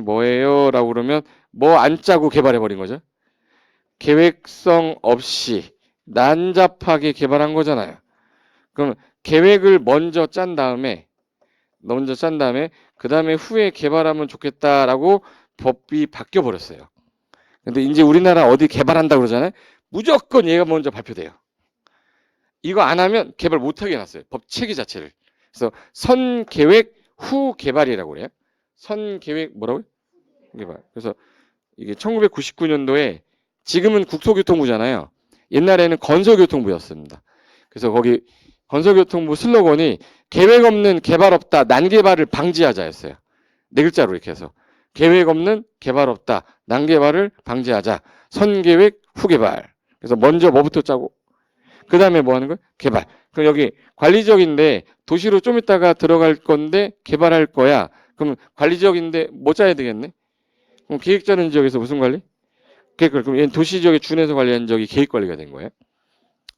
뭐예요? 라고 그러면 뭐 안 짜고 개발해버린 거죠. 계획성 없이 난잡하게 개발한 거잖아요. 그럼 계획을 먼저 짠 다음에 그 다음에 후에 개발하면 좋겠다라고 법이 바뀌어 버렸어요. 근데 이제 우리나라 어디 개발한다 그러잖아요. 무조건 얘가 먼저 발표돼요. 이거 안 하면 개발 못하게 해놨어요. 법 체계 자체를. 그래서 선 계획 후 개발이라고 그래요. 선 계획 뭐라고요? 개발. 그래서 이게 1999년도에 지금은 국토교통부잖아요. 옛날에는 건설교통부였습니다. 그래서 거기 건설교통부 슬로건이 계획 없는 개발 없다, 난개발을 방지하자였어요. 4글자로 이렇게 해서 계획 없는 개발 없다, 난개발을 방지하자. 선계획, 후개발. 그래서 먼저 뭐부터 짜고 그 다음에 뭐 하는 거예요? 개발. 그럼 여기 관리지역인데 도시로 좀 있다가 들어갈 건데 개발할 거야. 그럼 관리지역인데 뭐 짜야 되겠네? 그럼 계획 짜는 지역에서 무슨 관리? 계획. 그럼 얘는 도시지역에 준해서 관리하는 지역이 계획관리가 된 거예요.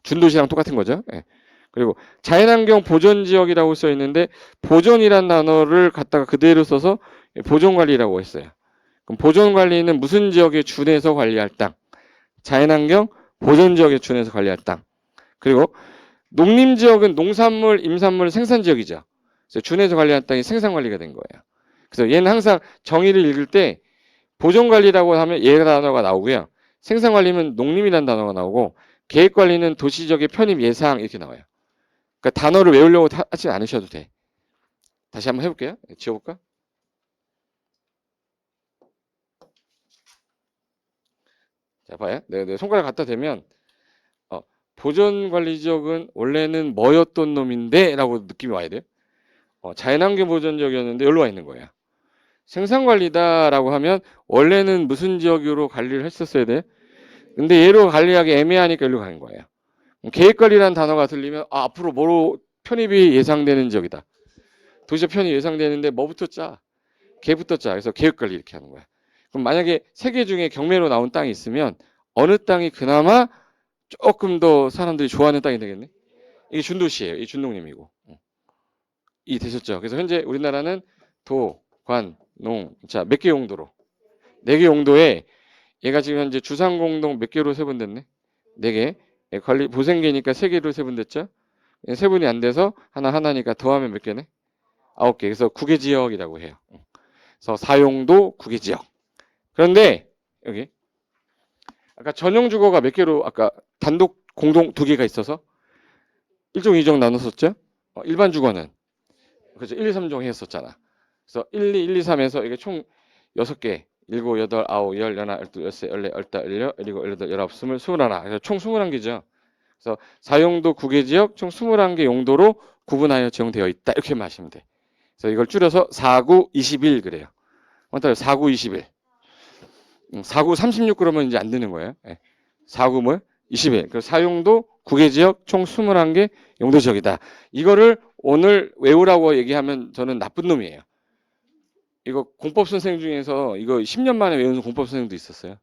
준도시랑 똑같은 거죠. 예. 그리고 자연환경 보존지역이라고 써 있는데 보존이란 단어를 갖다가 그대로 써서 보존관리라고 했어요. 그럼 보존관리는 무슨 지역에 준해서 관리할 땅? 자연환경 보존지역에 준해서 관리할 땅. 그리고 농림지역은 농산물, 임산물 생산지역이죠. 그래서 준해서 관리할 땅이 생산관리가 된 거예요. 그래서 얘는 항상 정의를 읽을 때 보존관리라고 하면 얘 단어가 나오고요. 생산관리는 농림이라는 단어가 나오고 계획관리는 도시지역의 편입 예상 이렇게 나와요. 그러니까 단어를 외우려고 하지 않으셔도 돼. 다시 한번 해볼게요. 지워볼까? 자, 봐요. 내 손가락 갖다 대면 보전관리지역은 원래는 뭐였던 놈인데 라고 느낌이 와야 돼요. 자연환경 보전지역이었는데 여기로 와 있는 거예요. 생산관리다라고 하면 원래는 무슨 지역으로 관리를 했었어야 돼. 근데 얘로 관리하기 애매하니까 여기로 가는 거예요. 계획관리라는 단어가 들리면 앞으로 뭐로 편입이 예상되는 지역이다. 도시적 편입 예상되는데 뭐부터 짜? 계부터 짜. 그래서 계획관리 이렇게 하는 거야. 그럼 만약에 세 개 중에 경매로 나온 땅이 있으면 어느 땅이 그나마 조금 더 사람들이 좋아하는 땅이 되겠네? 이게 준도시예요. 이 준농림이고. 이 되셨죠? 그래서 현재 우리나라는 도, 관, 농, 자, 몇 개 용도로? 4개 용도에 얘가 지금 현재 주상공동 몇 개로 세분됐네? 4개. 관리 보생계니까 3개로 세분됐죠? 세분이 안 돼서 하나니까 더하면 몇 개네? 9개. 그래서 구개지역이라고 해요. 그래서 사용도 구개지역. 그런데 여기 아까 전용 주거가 몇 개로 아까 단독 공동 2개가 있어서 1종, 2종 나눴었죠? 일반 주거는 그렇죠. 1, 2, 3종 했었잖아. 그래서 1, 2, 1, 2, 3에서 이게 총 6개, 7, 8, 9, 10, 11, 12, 13, 14, 15, 16, 17, 18, 20, 21. 그래서 총 21개죠. 그래서 사용도 9개 지역 총 21개 용도로 구분하여 지정되어 있다. 이렇게 말하시면 돼. 그래서 이걸 줄여서 49, 21 그래요. 49, 21. 49, 36 그러면 이제 안 되는 거예요. 49 뭐? 21. 그 사용도 9개 지역 총 21개 용도 지역이다. 이거를 오늘 외우라고 얘기하면 저는 나쁜 놈이에요. 이거 공법 선생 중에서 이거 10년 만에 외우는 공법 선생도 있었어요.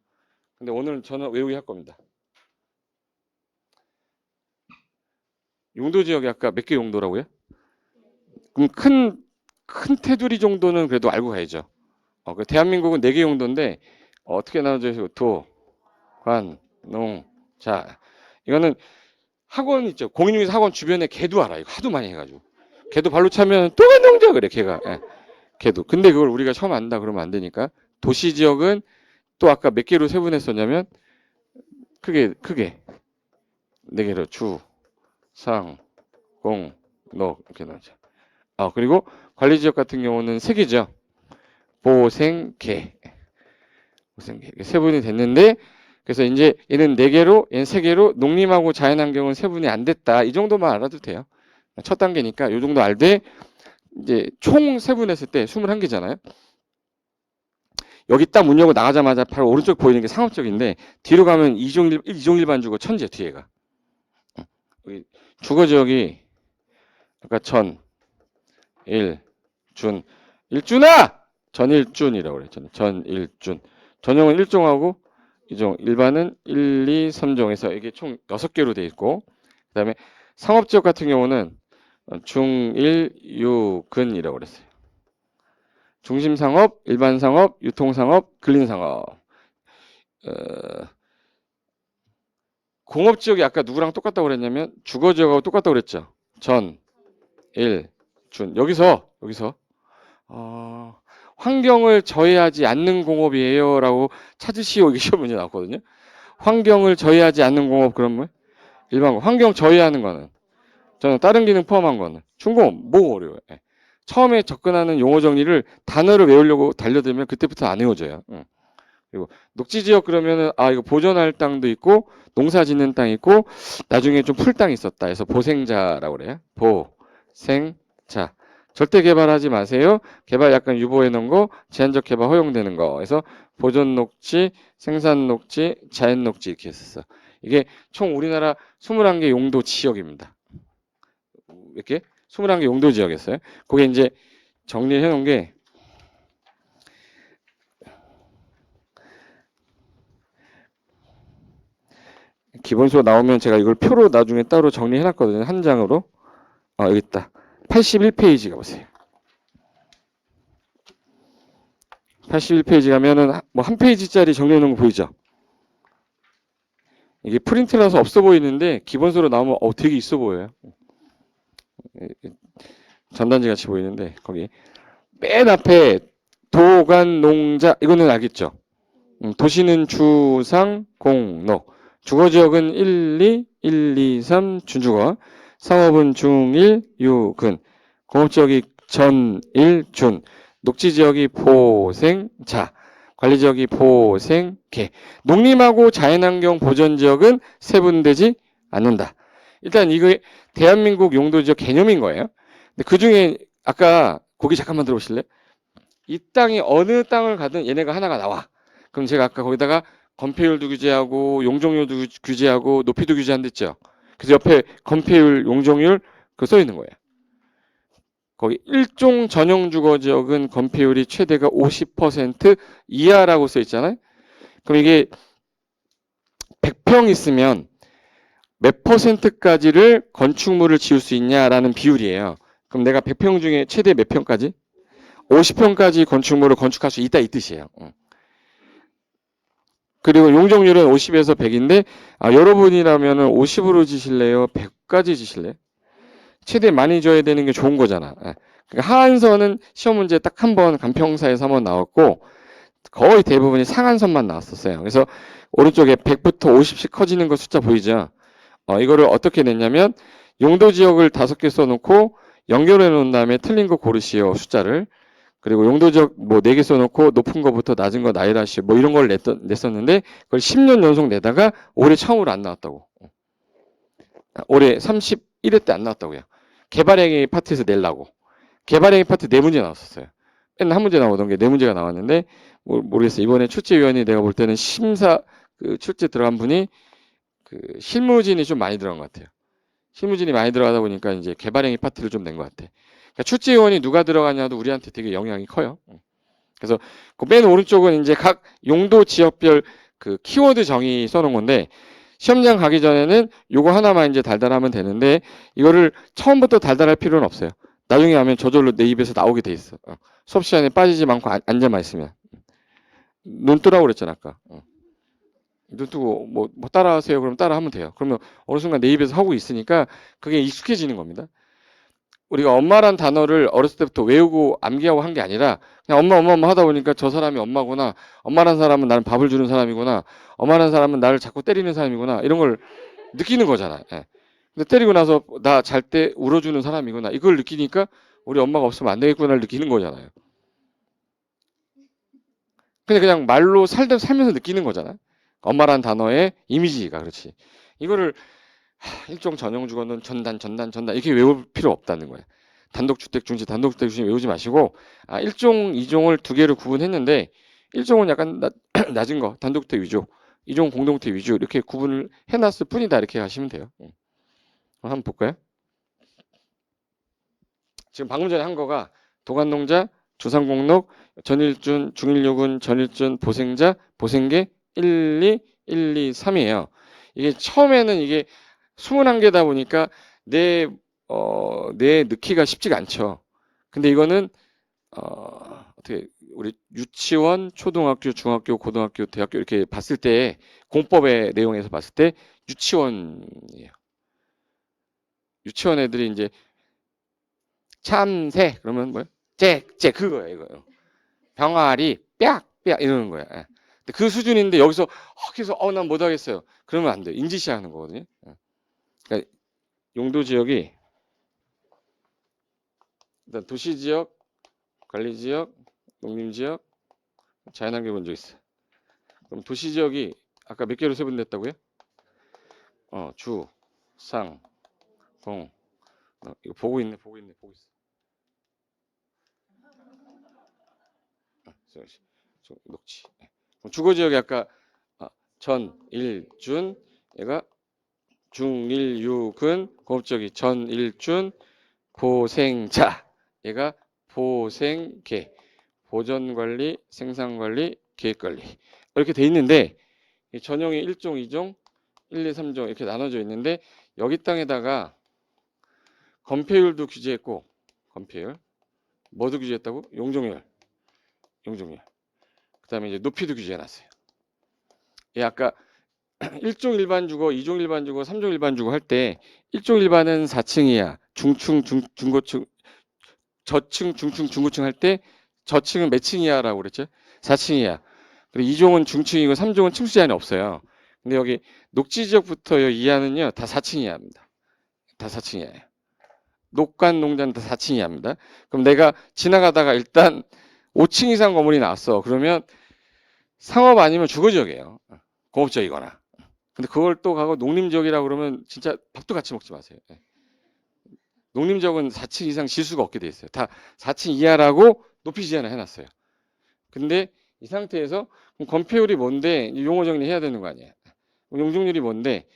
근데 오늘 저는 외우게 할 겁니다. 용도 지역이 아까 몇 개 용도라고요? 그럼 큰 테두리 정도는 그래도 알고 가야죠. 그 대한민국은 4개 용도인데 어떻게 나눠져 있어요? 도, 관, 농. 자, 이거는 학원 있죠. 공인중개사 학원 주변에 개도 알아. 이거 하도 많이 해가지고. 개도 발로 차면 또 관농자 그래. 개가. 개도. 근데 그걸 우리가 처음 안다 그러면 안 되니까 도시 지역은 또 아까 몇 개로 세분했었냐면 크게 4개로 주, 상, 공, 녹 이렇게 나오죠. 그리고 관리 지역 같은 경우는 3개죠. 보생, 개. 세분이 됐는데 그래서 이제 얘는 4개로 얘는 3개로 농림하고 자연환경은 세분이 안 됐다. 이 정도만 알아도 돼요. 첫 단계니까 이 정도 알되 이제 총 세분했을 때 21개잖아요. 여기 딱 문 열고 나가자마자 바로 오른쪽 보이는 게 상업적인데 뒤로 가면 이종 일반 주거 천재 뒤에가. 여기 주거 지역이 아까 전, 일, 준, 일준아! 전일준이라고 그랬잖아요. 전일준. 전용은 1종하고 2종, 일반은 1, 2, 3종에서 이게 총 6개로 돼 있고 그 다음에 상업지역 같은 경우는 중1, 유, 근이라고 그랬어요. 중심상업, 일반상업, 유통상업, 근린상업. 공업지역이 아까 누구랑 똑같다고 그랬냐면 주거지역하고 똑같다고 그랬죠. 전, 일, 준. 여기서 환경을 저해하지 않는 공업이에요 라고 찾으시오. 이게 시험 문제 나왔거든요. 환경을 저해하지 않는 공업 그런 뭐? 일반 공업. 환경 저해하는 거는 저는 다른 기능 포함한 거는 중공업 뭐 어려워요. 처음에 접근하는 용어 정리를 단어를 외우려고 달려들면 그때부터 안 외워져요. 그리고 녹지지역 그러면은 이거 보존할 땅도 있고 농사 짓는 땅 있고 나중에 좀 풀 땅이 있었다. 그래서 보생자라고 그래요. 보생자. 절대 개발하지 마세요. 개발 약간 유보해 놓은 거, 제한적 개발 허용되는 거. 그래서 보존 녹지, 생산 녹지, 자연 녹지 이렇게 했었어. 이게 총 우리나라 21개 용도 지역입니다. 몇 개? 21개 용도 지역이었어요. 그게 이제 정리해 놓은 게 기본수가 나오면 제가 이걸 표로 나중에 따로 정리해 놨거든요. 한 장으로. 여기 있다. 81페이지 가보세요. 81페이지 가면은 뭐 한 페이지짜리 정리해 놓은 거 보이죠? 이게 프린트라서 없어 보이는데 기본수로 나오면 되게 있어 보여요. 전단지 같이 보이는데 거기 맨 앞에 도관 농자 이거는 알겠죠? 도시는 주상 공농 주거지역은 1, 2, 1, 2, 3 준주거 상업은 중1, 유, 근 공업지역이 전, 일, 준 녹지지역이 보생, 자 관리지역이 보생, 개. 농림하고 자연환경 보전지역은 세분되지 않는다. 일단 이거 대한민국 용도지역 개념인 거예요. 근데 그 중에 아까 거기 잠깐만 들어보실래? 이 땅이 어느 땅을 가든 얘네가 하나가 나와. 그럼 제가 아까 거기다가 건폐율도 규제하고 용적률도 규제하고 높이도 규제한다 했죠. 그래서 옆에 건폐율, 용적률 그 써 있는 거예요. 거기 일종 전용 주거 지역은 건폐율이 최대가 50% 이하라고 써 있잖아요. 그럼 이게 100평 있으면 몇 %까지를 건축물을 지을 수 있냐라는 비율이에요. 그럼 내가 100평 중에 최대 몇 평까지? 50평까지 건축물을 건축할 수 있다 이 뜻이에요. 그리고 용적률은 50에서 100인데 여러분이라면 50으로 지실래요? 100까지 지실래요? 최대 많이 줘야 되는 게 좋은 거잖아. 그러니까 하한선은 시험 문제 딱 한 번 간평사에서 한 번 나왔고 거의 대부분이 상한선만 나왔었어요. 그래서 오른쪽에 100부터 50씩 커지는 거 숫자 보이죠? 이거를 어떻게 냈냐면 용도 지역을 5개 써놓고 연결해 놓은 다음에 틀린 거 고르시오 숫자를. 그리고 용도 지역 뭐 4개 써놓고 높은 거부터 낮은 거 나열하시오. 뭐 이런 걸 냈었는데 그걸 10년 연속 내다가 올해 처음으로 안 나왔다고. 올해 31회 때 안 나왔다고요. 개발행위 파트에서 내려고. 개발행위 파트 4문제 나왔었어요. 맨날 한 문제 나오던 게 4문제가 나왔는데 모르겠어요. 이번에 출제위원이 내가 볼 때는 심사 그 출제 들어간 분이 그 실무진이 좀 많이 들어간 것 같아요. 실무진이 많이 들어가다 보니까 이제 개발행위 파트를 좀 낸 것 같아. 그러니까 출제위원이 누가 들어가냐도 우리한테 되게 영향이 커요. 그래서 그 맨 오른쪽은 이제 각 용도 지역별 그 키워드 정의 써놓은 건데 시험장 가기 전에는 요거 하나만 이제 달달하면 되는데 이거를 처음부터 달달할 필요는 없어요. 나중에 하면 저절로 내 입에서 나오게 돼 있어. 수업 시간에 빠지지 않고 앉아만 있으면. 눈 뜨라고 그랬잖아 아까. 눈 뜨고 뭐 따라하세요 그럼 따라하면 돼요. 그러면 어느 순간 내 입에서 하고 있으니까 그게 익숙해지는 겁니다. 우리가 엄마란 단어를 어렸을 때부터 외우고 암기하고 한 게 아니라 그냥 엄마 하다 보니까 저 사람이 엄마구나. 엄마란 사람은 나는 밥을 주는 사람이구나. 엄마란 사람은 나를 자꾸 때리는 사람이구나. 이런 걸 느끼는 거잖아요. 예. 근데 때리고 나서 나 잘 때 울어주는 사람이구나. 이걸 느끼니까 우리 엄마가 없으면 안 되겠구나를 느끼는 거잖아요. 근데 그냥 말로 살면서 느끼는 거잖아요. 엄마란 단어의 이미지가 그렇지. 이거를 일종 전용 주거는 전단 이렇게 외울 필요 없다는 거예요. 단독주택 중지 외우지 마시고 일종, 이종을 2개로 구분했는데 일종은 약간 낮은 거 단독주택 위주, 이종 공동주택 위주 이렇게 구분을 해놨을 뿐이다 이렇게 하시면 돼요. 한번 볼까요? 지금 방금 전에 한 거가 도관농자, 주상공록, 전일준, 중일요군, 전일준, 보생자, 보생계 1, 2, 1, 2, 3이에요. 이게 처음에는 이게 21개다 보니까 내 넣기가 쉽지가 않죠. 근데 이거는 어떻게 우리 유치원, 초등학교, 중학교, 고등학교, 대학교 이렇게 봤을 때 공법의 내용에서 봤을 때 유치원이에요. 유치원 애들이 이제 참새 그러면 뭐야? 잭 그거예요, 이거요. 병아리 빽 이러는 거야. 예. 근데 그 수준인데 여기서 그래서 난 못하겠어요. 그러면 안 돼. 인지시하는 거거든요. 그러니까 용도 지역이 일단 도시 지역, 관리 지역, 농림 지역, 자연환경 먼저 있어. 그럼 도시 지역이 아까 몇 개로 세분됐다고요? 주, 상, 공. 이거 보고 있어. 녹지. 주거 지역이 아까 전, 일, 준, 얘가 중, 일, 유, 근, 공업지역이 전, 일, 준, 보생자, 얘가 보생계, 보전관리, 생산관리, 계획관리 이렇게 돼 있는데 전형이 1종, 2종, 1, 2, 3종 이렇게 나눠져 있는데 여기 땅에다가 건폐율도 규제했고 건폐율 뭐도 규제했다고? 용적률 그 다음에 이제 높이도 규제해놨어요. 아까 1종 일반 주거, 2종 일반 주거, 3종 일반 주거 할 때 1종 일반은 4층 이하, 중층, 중고층, 저층, 중층, 중고층 할 때 저층은 몇 층 이하라고 그랬죠? 4층 이하. 그리고 2종은 중층이고 3종은 층수 제한이 없어요. 근데 여기 녹지 지역부터 이하는요 다 4층 이하입니다. 다 4층 이하예요. 녹간 농자는 다 4층 이하입니다. 그럼 내가 지나가다가 일단 5층 이상 건물이 나왔어. 그러면 상업 아니면 주거지역이에요. 공업지역이거나. 근데 그걸 또 가고 농림지역이라고 그러면 진짜 밥도 같이 먹지 마세요. 예. 농림지역은 4층 이상 지수가 없게 돼 있어요. 다 4층 이하라고 높이 제한을 해놨어요. 근데 이 상태에서 그럼 건폐율이 뭔데 용어 정리해야 되는 거 아니에요. 용적률이 뭔데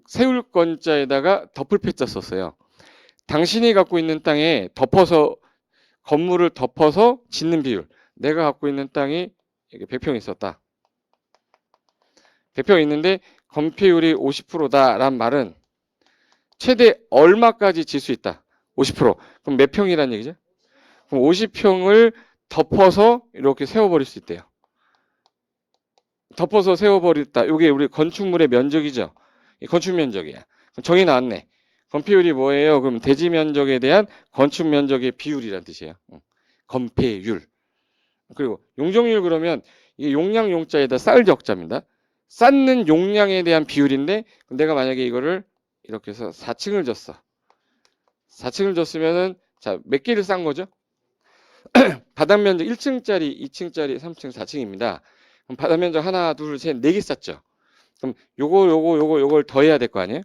세울 건자에다가 덮을 패자 썼어요. 당신이 갖고 있는 땅에 덮어서 건물을 덮어서 짓는 비율. 내가 갖고 있는 땅이 100평 있었다. 100평 있는데 건폐율이 50%다란 말은 최대 얼마까지 질 수 있다. 50%. 그럼 몇 평이란 얘기죠? 그럼 50평을 덮어서 이렇게 세워버릴 수 있대요. 덮어서 세워버렸다. 이게 우리 건축물의 면적이죠. 건축 면적이야. 정의 나왔네. 건폐율이 뭐예요? 그럼 대지 면적에 대한 건축 면적의 비율이란 뜻이에요. 건폐율. 그리고 용적률 그러면 이게 용량 용자에다 쌓을 적자입니다. 쌓는 용량에 대한 비율인데 내가 만약에 이거를 이렇게 해서 4층을 줬어. 4층을 줬으면은 자, 몇 개를 쌓은 거죠? 바닥 면적 1층짜리, 2층짜리, 3층, 4층입니다. 그럼 바닥 면적 하나, 둘, 셋, 4개 쌓죠. 그럼 요걸 더해야 될 거 아니에요?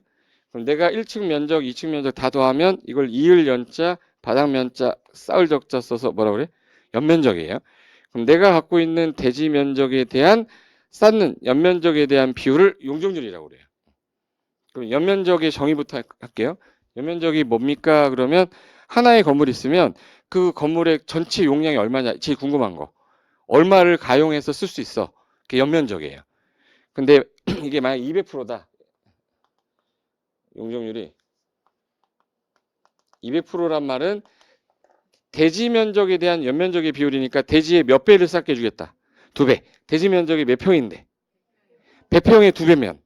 그럼 내가 1층 면적, 2층 면적 다 더하면 이걸 이을 연자, 바닥 면자, 쌓을 적자 써서 뭐라 그래? 연면적이에요. 그럼 내가 갖고 있는 대지 면적에 대한 쌓는 연면적에 대한 비율을 용적률이라고 그래요. 그럼 연면적의 정의부터 할게요. 연면적이 뭡니까? 그러면 하나의 건물이 있으면 그 건물의 전체 용량이 얼마냐? 제일 궁금한 거. 얼마를 가용해서 쓸 수 있어? 그게 연면적이에요. 근데 이게 만약 200%다. 용적률이 200%란 말은 대지 면적에 대한 연면적의 비율이니까 대지의 몇 배를 쌓게 해주겠다. 2배. 대지 면적이 몇 평인데? 100평에 2배면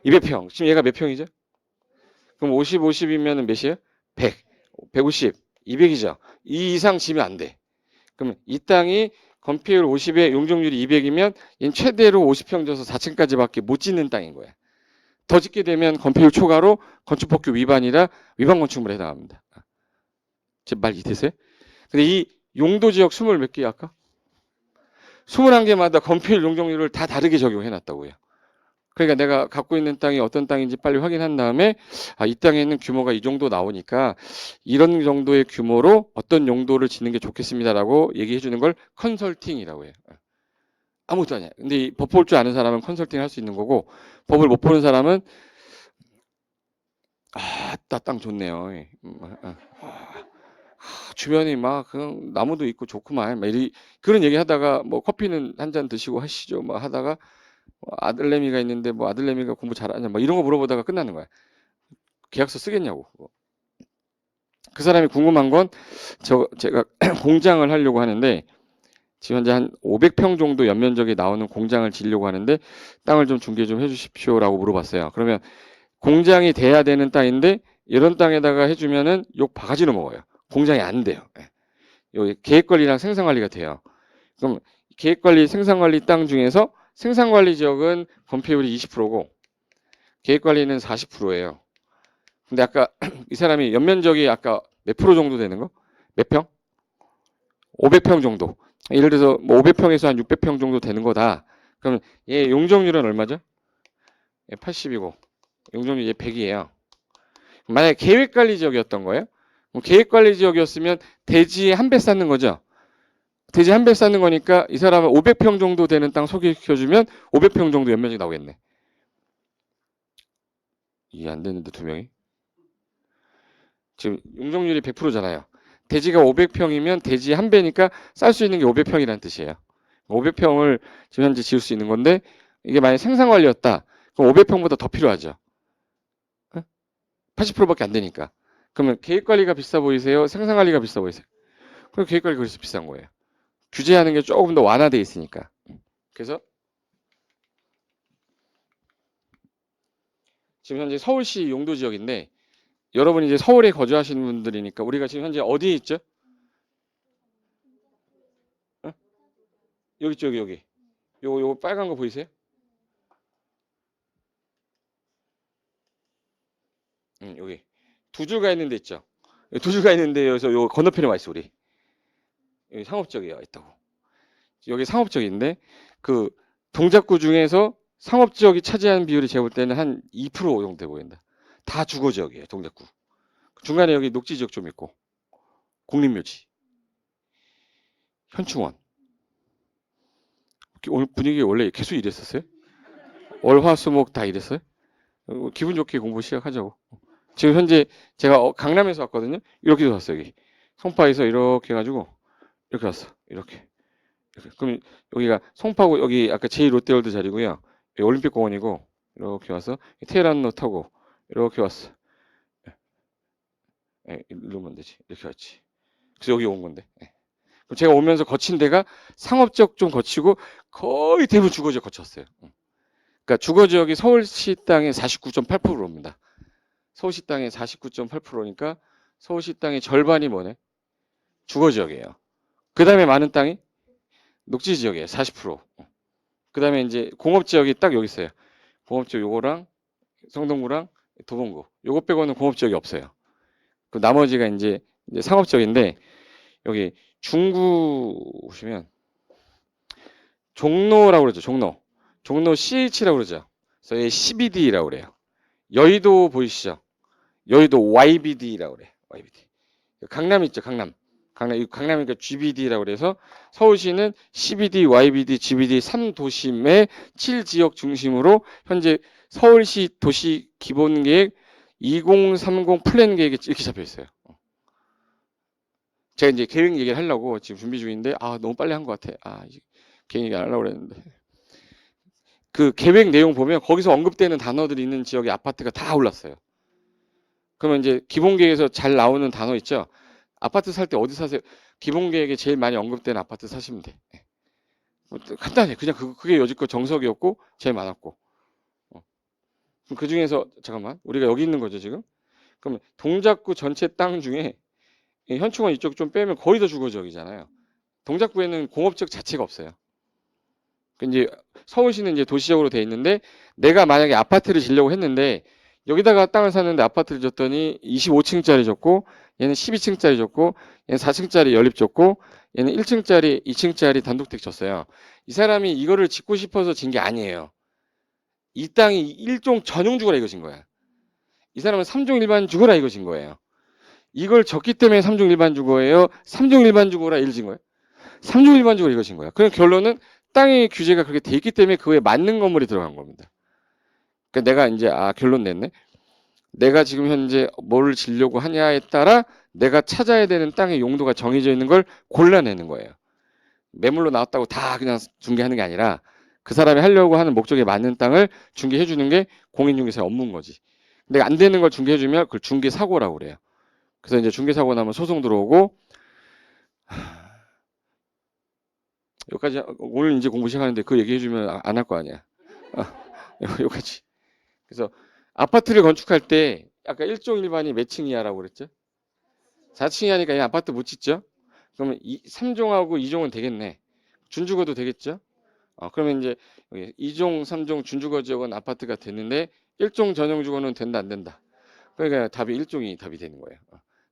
200평. 지금 얘가 몇 평이죠? 그럼 50, 50이면 몇이에요? 100, 150, 200이죠. 이 이상 지면 안 돼. 그럼 이 땅이 건폐율 50에 용적률이 200이면 얘는 최대로 50평 줘서 4층까지밖에 못 짓는 땅인 거야. 더 짓게 되면 건폐율 초과로 건축법규 위반이라 위반 건축물에 해당합니다. 제 말 이해되세요? 근데 이 용도지역 20 몇 개 아까? 21개마다 건폐율 용적률을 다 다르게 적용해 놨다고요. 그러니까 내가 갖고 있는 땅이 어떤 땅인지 빨리 확인한 다음에 이 땅에는 규모가 이 정도 나오니까 이런 정도의 규모로 어떤 용도를 짓는 게 좋겠습니다라고 얘기해 주는 걸 컨설팅이라고 해요. 아무것도 아니야. 근데 이 법 볼 줄 아는 사람은 컨설팅 할 수 있는 거고 법을 못 보는 사람은 땅 좋네요. 주변이 막 그냥 나무도 있고 좋구만. 막 그런 얘기 하다가 뭐 커피는 한 잔 드시고 하시죠. 뭐 하다가 아들내미가 있는데 뭐 아들내미가 공부 잘하냐 뭐 이런 거 물어보다가 끝나는 거야. 계약서 쓰겠냐고. 그 사람이 궁금한 건 제가 공장을 하려고 하는데 지금 현재 한 500평 정도 연면적이 나오는 공장을 지려고 하는데 땅을 좀 중개 좀 해주십시오라고 물어봤어요. 그러면 공장이 돼야 되는 땅인데 이런 땅에다가 해주면은 욕 바가지로 먹어요. 공장이 안 돼요. 여기 계획관리랑 생산관리가 돼요. 그럼 계획관리, 생산관리 땅 중에서 생산관리 지역은 건폐율이 20%고 계획관리는 40%예요. 근데 아까 이 사람이 연면적이 아까 몇 프로 정도 되는 거? 몇 평? 500평 정도. 예를 들어서 뭐 500평에서 한 600평 정도 되는 거다. 그러면 얘 용적률은 얼마죠? 80이고 용적률 얘 100이에요. 만약에 계획관리 지역이었던 거예요? 계획관리 지역이었으면 대지에 한 배 쌓는 거죠. 대지 한 배 쌓는 거니까 이 사람은 500평 정도 되는 땅 소개시켜주면 500평 정도 연면적이 나오겠네. 이해 안 되는데 두 명이? 지금 용적률이 100%잖아요. 대지가 500평이면 대지 한 배니까 쌀 수 있는 게 500평이라는 뜻이에요. 500평을 지금 현재 지을 수 있는 건데 이게 만약 생산관리였다. 그럼 500평보다 더 필요하죠. 80%밖에 안 되니까. 그러면 계획관리가 비싸 보이세요? 생산관리가 비싸 보이세요? 그럼 계획관리가 그래서 비싼 거예요. 규제하는 게 조금 더 완화되어 있으니까. 그래서 지금 현재 서울시 용도 지역인데 여러분이 이제 서울에 거주하시는 분들이니까 우리가 지금 현재 어디에 있죠? 어? 여기 있죠, 여기. 요거 빨간 거 보이세요? 여기. 두 줄가 있는 데 있죠? 두 줄가 있는데 여기서 요 건너편에 와 있어, 우리. 여기 상업적이에 와 있다고. 여기 상업적인데 그 동작구 중에서 상업지역이 차지하는 비율이 제가 볼 때는 한 2% 정도 돼 보인다. 다 주거지역이에요, 동작구. 중간에 여기 녹지지역 좀 있고, 국립묘지, 현충원. 오늘 분위기 원래 계속 이랬었어요? 월화수목 다 이랬어요? 기분 좋게 공부 시작하자고. 지금 현재 제가 강남에서 왔거든요. 이렇게 왔어요, 여기. 송파에서 이렇게 해가지고, 이렇게 왔어. 이렇게. 그럼 여기가 송파구, 여기 아까 제2롯데월드 자리고요. 여기 올림픽공원이고, 이렇게 와서 테헤란로 타고, 이렇게 왔어. 예, 이러면 되지. 이렇게 왔지. 그래서 여기 온 건데. 예. 그럼 제가 오면서 거친 데가 상업지역 좀 거치고 거의 대부분 주거지역 거쳤어요. 그러니까 주거지역이 서울시 땅의 49.8%입니다. 서울시 땅의 49.8%니까 서울시 땅의 절반이 뭐네? 주거지역이에요. 그 다음에 많은 땅이 녹지지역이에요. 40%. 그 다음에 이제 공업지역이 딱 여기 있어요. 공업지역 요거랑 성동구랑 도봉구. 요거 빼고는 공업지역이 없어요. 그 나머지가 이제 상업지역인데 여기 중구 보시면 종로라고 그러죠. 종로. 종로 CH라고 그러죠. 그래서 얘 CBD라고 그래요. 여의도 보이시죠? 여의도 YBD라고 그래. YBD. 강남 있죠. 강남. 강남이니까 GBD라고 그래서 서울시는 CBD, YBD, GBD 3도심의 7지역 중심으로 현재 서울시 도시 기본계획 2030 플랜 계획에 이렇게 잡혀 있어요. 제가 이제 계획 얘기를 하려고 지금 준비 중인데 너무 빨리 한 것 같아. 계획 얘기 안 하려고 그랬는데 그 계획 내용 보면 거기서 언급되는 단어들이 있는 지역의 아파트가 다 올랐어요. 그러면 이제 기본계획에서 잘 나오는 단어 있죠. 아파트 살 때 어디 사세요? 기본계획에 제일 많이 언급되는 아파트 사시면 돼. 간단해. 그냥 그게 여지껏 정석이었고 제일 많았고. 그 중에서 잠깐만 우리가 여기 있는 거죠 지금. 그러면 동작구 전체 땅 중에 현충원 이쪽 좀 빼면 거의 다 주거지역이잖아요. 동작구에는 공업지역 자체가 없어요. 이제 서울시는 이제 도시적으로 돼 있는데 내가 만약에 아파트를 지려고 했는데 여기다가 땅을 샀는데 아파트를 줬더니 25층짜리 줬고 얘는 12층짜리 줬고 얘는 4층짜리 연립 줬고 얘는 1층짜리 2층짜리 단독택 줬어요. 이 사람이 이거를 짓고 싶어서 진 게 아니에요. 이 땅이 일종 전용주거라 이것인 거야. 이 사람은 3종 일반 주거라 이것인 거예요. 이걸 졌기 때문에 3종 일반 주거예요. 3종 일반 주거라 이걸 진 거예요. 3종 일반 주거 이것인 거야. 그럼 결론은 땅의 규제가 그렇게 돼 있기 때문에 그에 맞는 건물이 들어간 겁니다. 그러니까 내가 이제 결론 냈네. 내가 지금 현재 뭐를 지려고 하냐에 따라 내가 찾아야 되는 땅의 용도가 정해져 있는 걸 골라내는 거예요. 매물로 나왔다고 다 그냥 중개하는 게 아니라 그 사람이 하려고 하는 목적에 맞는 땅을 중개해 주는 게 공인중개사의 업무인 거지. 내가 안 되는 걸 중개해 주면 그걸 중개사고라고 그래요. 그래서 이제 중개사고 나면 소송 들어오고 여기까지 오늘 이제 공부 시작하는데 그 얘기해 주면 안 할 거 아니야. 여기까지. 그래서 아파트를 건축할 때 아까 1종 일반이 몇 층이야라고 그랬죠? 4층이 하니까 이 아파트 못 짓죠? 그러면 3종하고 2종은 되겠네. 준주거도 되겠죠? 그러면 이제 2종, 3종 준주거 지역은 아파트가 되는데 1종 전용 주거는 된다 안 된다. 그러니까 답이 1종이 답이 되는 거예요.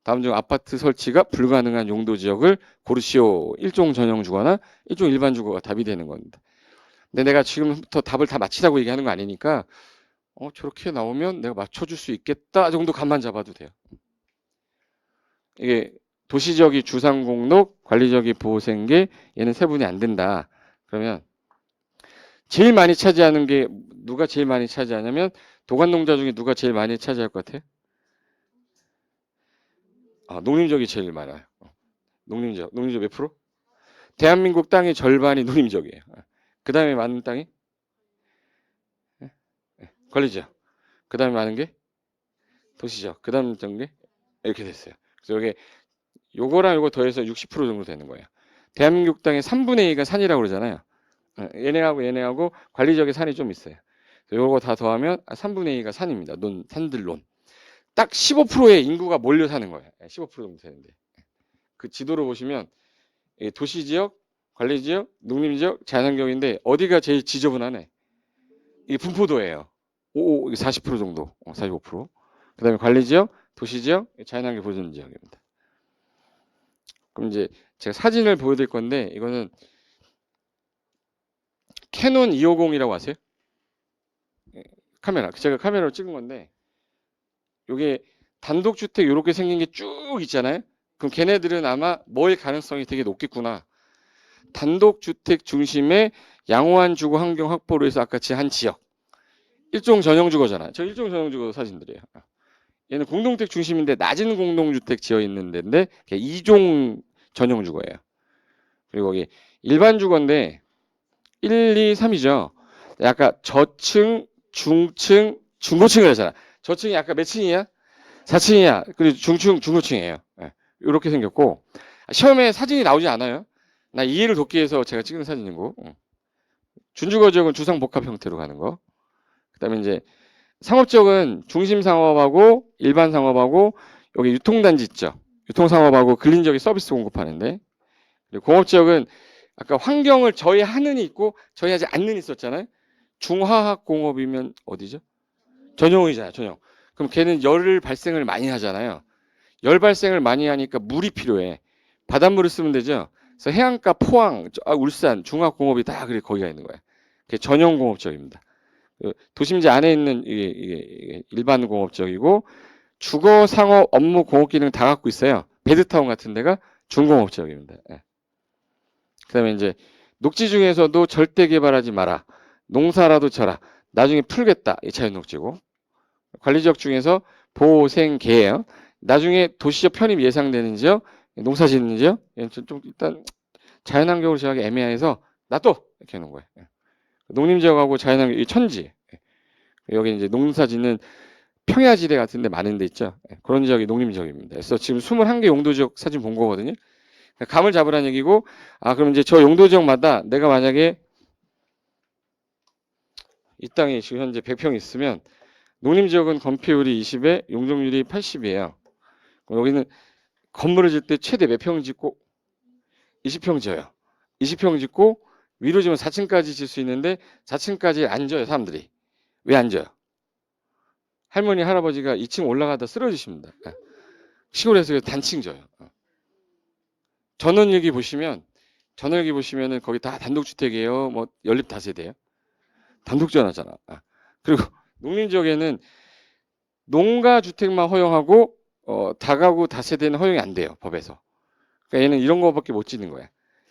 다음 중 아파트 설치가 불가능한 용도 지역을 고르시오. 1종 전용 주거나 1종 일반 주거가 답이 되는 겁니다. 근데 내가 지금부터 답을 다 맞히라고 얘기하는 거 아니니까 저렇게 나오면 내가 맞춰줄 수 있겠다 정도 감만 잡아도 돼요. 이게 도시적이 주상공록, 관리적이 보호생계, 얘는 세분이 안 된다. 그러면 제일 많이 차지하는 게 누가 제일 많이 차지하냐면 도관농자 중에 누가 제일 많이 차지할 것 같아요? 농림적이 제일 많아요. 농림적 몇 프로? 대한민국 땅의 절반이 농림적이에요. 그 다음에 많은 땅이 관리지역. 그 다음에 많은 게 도시적. 그 다음 정게 이렇게 됐어요. 그래서 이게 요거랑 요거 더해서 60% 정도 되는 거예요. 대한민국 땅의 3분의 2가 산이라고 그러잖아요. 얘네하고 관리적의 산이 좀 있어요. 요거 다 더하면 3분의 2가 산입니다. 산들론. 딱 15%의 인구가 몰려 사는 거예요. 15% 정도 되는데. 그 지도로 보시면 도시지역, 관리지역, 농림지역, 자연환경인데 어디가 제일 지저분하네? 이게 분포도예요. 40% 정도, 45%. 그 다음에 관리지역, 도시지역, 자연환경 보존지역입니다. 그럼 이제 제가 사진을 보여드릴 건데 이거는 캐논 250이라고 아세요? 카메라. 제가 카메라로 찍은 건데 요게 단독주택 이렇게 생긴 게 쭉 있잖아요. 그럼 걔네들은 아마 뭐일 가능성이 되게 높겠구나. 단독주택 중심의 양호한 주거 환경 확보를 해서 아까 한 지역. 일종 전용 주거잖아. 저 일종 전용 주거 사진들이에요. 얘는 공동주택 중심인데 낮은 공동주택 지어 있는 데인데 2종 전용 주거예요. 그리고 거기 일반 주거인데 1, 2, 3이죠. 약간 저층, 중층, 중고층을 하잖아. 저층이 아까 몇 층이야? 4층이야. 그리고 중층, 중고층이에요. 이렇게 생겼고 시험에 사진이 나오지 않아요. 나 이해를 돕기 위해서 제가 찍은 사진이고 준주거 지역은 주상 복합 형태로 가는 거. 그다음에 이제 상업 지역은 중심 상업하고 일반 상업하고 여기 유통단지 있죠. 유통상업하고 근린 지역에 서비스 공급하는데 그리고 공업 지역은 아까 환경을 저해하는이 있고 저해하지 않는 있었잖아요. 중화학 공업이면 어디죠? 전용이잖아요. 전용. 그럼 걔는 열 발생을 많이 하잖아요. 열 발생을 많이 하니까 물이 필요해. 바닷물을 쓰면 되죠. 그래서 해안가, 포항, 울산, 중화공업이 다 그래 거기가 있는 거야. 그게 전용 공업 지역입니다. 도심지 안에 있는 이게 일반 공업 지역이고 주거, 상업, 업무, 공업 기능 다 갖고 있어요. 베드타운 같은 데가 중공업 지역입니다. 예. 그다음에 이제 녹지 중에서도 절대 개발하지 마라. 농사라도 쳐라. 나중에 풀겠다. 이 자연 녹지고. 관리지역 중에서 보생계예요. 나중에 도시적 편입 예상되는 지역, 농사 짓는 지역, 좀 일단 자연환경으로 지어가기 애매해서 놔둬 이렇게 해놓은 거예요. 농림지역하고 자연환경 이 천지. 여기 이제 농사 짓는 평야지대 같은 데 많은 데 있죠. 그런 지역이 농림지역입니다. 그래서 지금 21개 용도지역 사진 본 거거든요. 감을 잡으라는 얘기고, 그럼 이제 저 용도지역마다 내가 만약에 이 땅에 지금 현재 100평 있으면 농림지역은 건폐율이 20에 용적률이 80이에요. 여기는 건물을 짓 때 최대 몇 평 짓고 20평 지어요. 20평 짓고 위로 지면 4층까지 질 수 있는데 4층까지 안 져요 사람들이. 왜 안 져요? 할머니 할아버지가 2층 올라가다 쓰러지십니다. 시골에서 단층 져요. 전원일기 보시면은 거기 다 단독주택이에요. 뭐 연립 다세대예요. 단독전화잖아. 그리고 농림지역에는 농가 주택만 허용하고 다가구 다세대는 허용이 안 돼요 법에서. 그러니까 얘는 이런 거밖에 못 짓는 거야.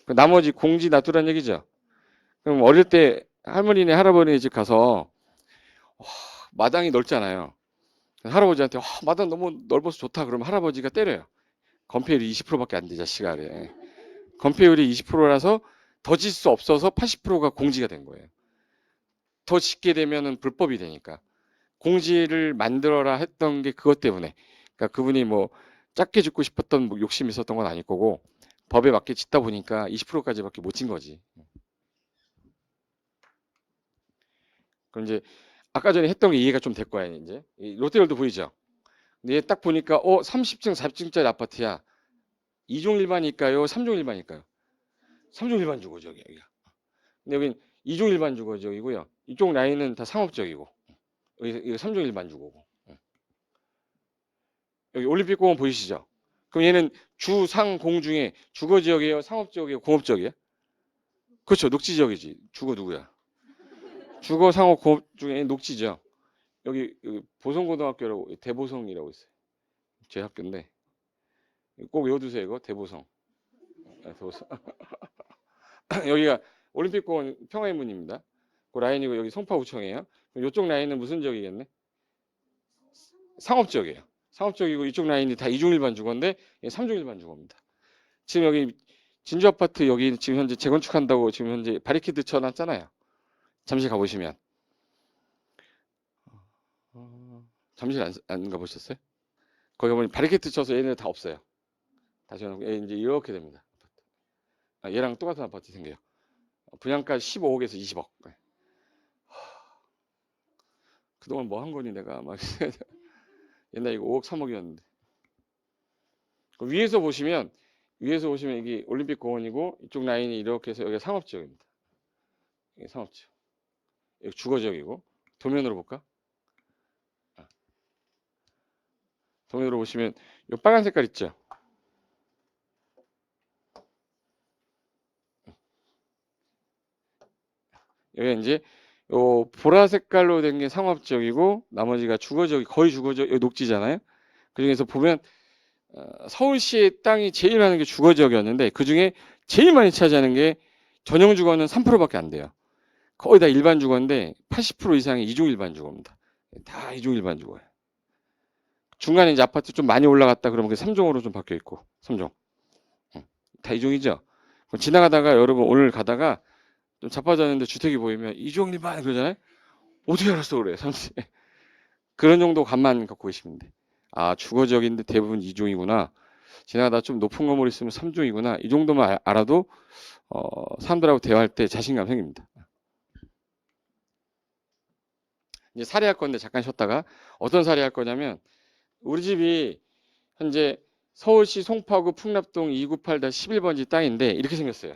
나머지 공지 놔두란 얘기죠. 그럼 어릴 때 할머니네 할아버지네 집 가서 마당이 넓잖아요. 할아버지한테 마당 너무 넓어서 좋다 그러면 할아버지가 때려요. 건폐율이 20%밖에 안 돼 자식아 그래. 건폐율이 20%라서 더 짓을 수 없어서 80%가 공지가 된 거예요. 더 짓게 되면은 불법이 되니까. 공지를 만들어라 했던 게 그것 때문에. 그러니까 그분이 뭐 작게 짓고 싶었던 뭐 욕심이 있었던 건 아닐 거고 법에 맞게 짓다 보니까 20%까지밖에 못 진 거지. 그럼 이제 아까 전에 했던 게 이해가 좀 될 거야 이제. 롯데월드 보이죠? 근데 딱 보니까 30층, 40층짜리 아파트야. 2종 일반일까요? 3종 일반일까요? 3종 일반 주거죠 여기가. 근데 여긴 2종 일반 주거지역이고요. 이쪽 라인은 다 상업지역이고 여기 3종 일반 주거고. 여기 올림픽공원 보이시죠? 그럼 얘는 주, 상, 공 중에 주거지역이에요? 상업지역이에요? 공업지역이에요? 그렇죠. 녹지지역이지. 주거 누구야? 주거, 상업, 공업 중에 녹지죠. 여기 보성고등학교라고 대보성이라고 있어요. 제 학교인데 꼭 외워두세요 이거 대보성. 대보성. 여기가 올림픽공원 평화인문입니다. 그 라인이고 여기 송파구청이에요. 이쪽 라인은 무슨 지역이겠네? 상업지역이에요. 상업지역이고 이쪽 라인이 다 2종 일반 주거인데 3종 일반 주거입니다. 지금 여기 진주 아파트 여기 지금 현재 재건축한다고 지금 현재 바리케드 쳐놨잖아요. 잠실 가보시면 잠실 안 가보셨어요? 거기 보면 바리케드 쳐서 얘네 다 없어요. 다시 이제 이렇게 됩니다. 얘랑 똑같은 아파트 생겨요. 분양가 15억에서 20억. 그동안 뭐 한 거니 내가 막 옛날 이거 5억 3억이었는데 위에서 보시면 이게 올림픽 공원이고 이쪽 라인이 이렇게 해서 여기가 상업지역입니다. 이게 상업지역. 여기 주거지역이고 도면으로 볼까? 도면으로 보시면 이 빨간 색깔 있죠? 여기 이제 요 보라 색깔로 된 게 상업지역이고 나머지가 주거지역이 거의 주거지역 여기 녹지잖아요. 그중에서 보면 서울시의 땅이 제일 많은 게 주거지역이었는데 그중에 제일 많이 차지하는 게 전용 주거는 3%밖에 안 돼요. 거의 다 일반 주거인데 80% 이상이 이종 일반 주거입니다. 다 이종 일반 주거예요. 중간에 이제 아파트 좀 많이 올라갔다 그러면 그 3종으로 좀 바뀌어 있고 3종. 다 이종이죠. 지나가다가 여러분 오늘 가다가 좀 자빠졌는데 주택이 보이면 이종 일반 그러잖아요. 어떻게 알았어 그래. 그런 정도 감만 갖고 계시면 돼. 아 주거지역인데 대부분 이종이구나. 지나가다 좀 높은 건물 있으면 3종이구나. 이 정도만 알아도 사람들하고 대화할 때 자신감 생깁니다. 이제 사례할 건데 잠깐 쉬었다가 어떤 사례할 거냐면 우리 집이 현재 서울시 송파구 풍납동 298-11번지 땅인데 이렇게 생겼어요.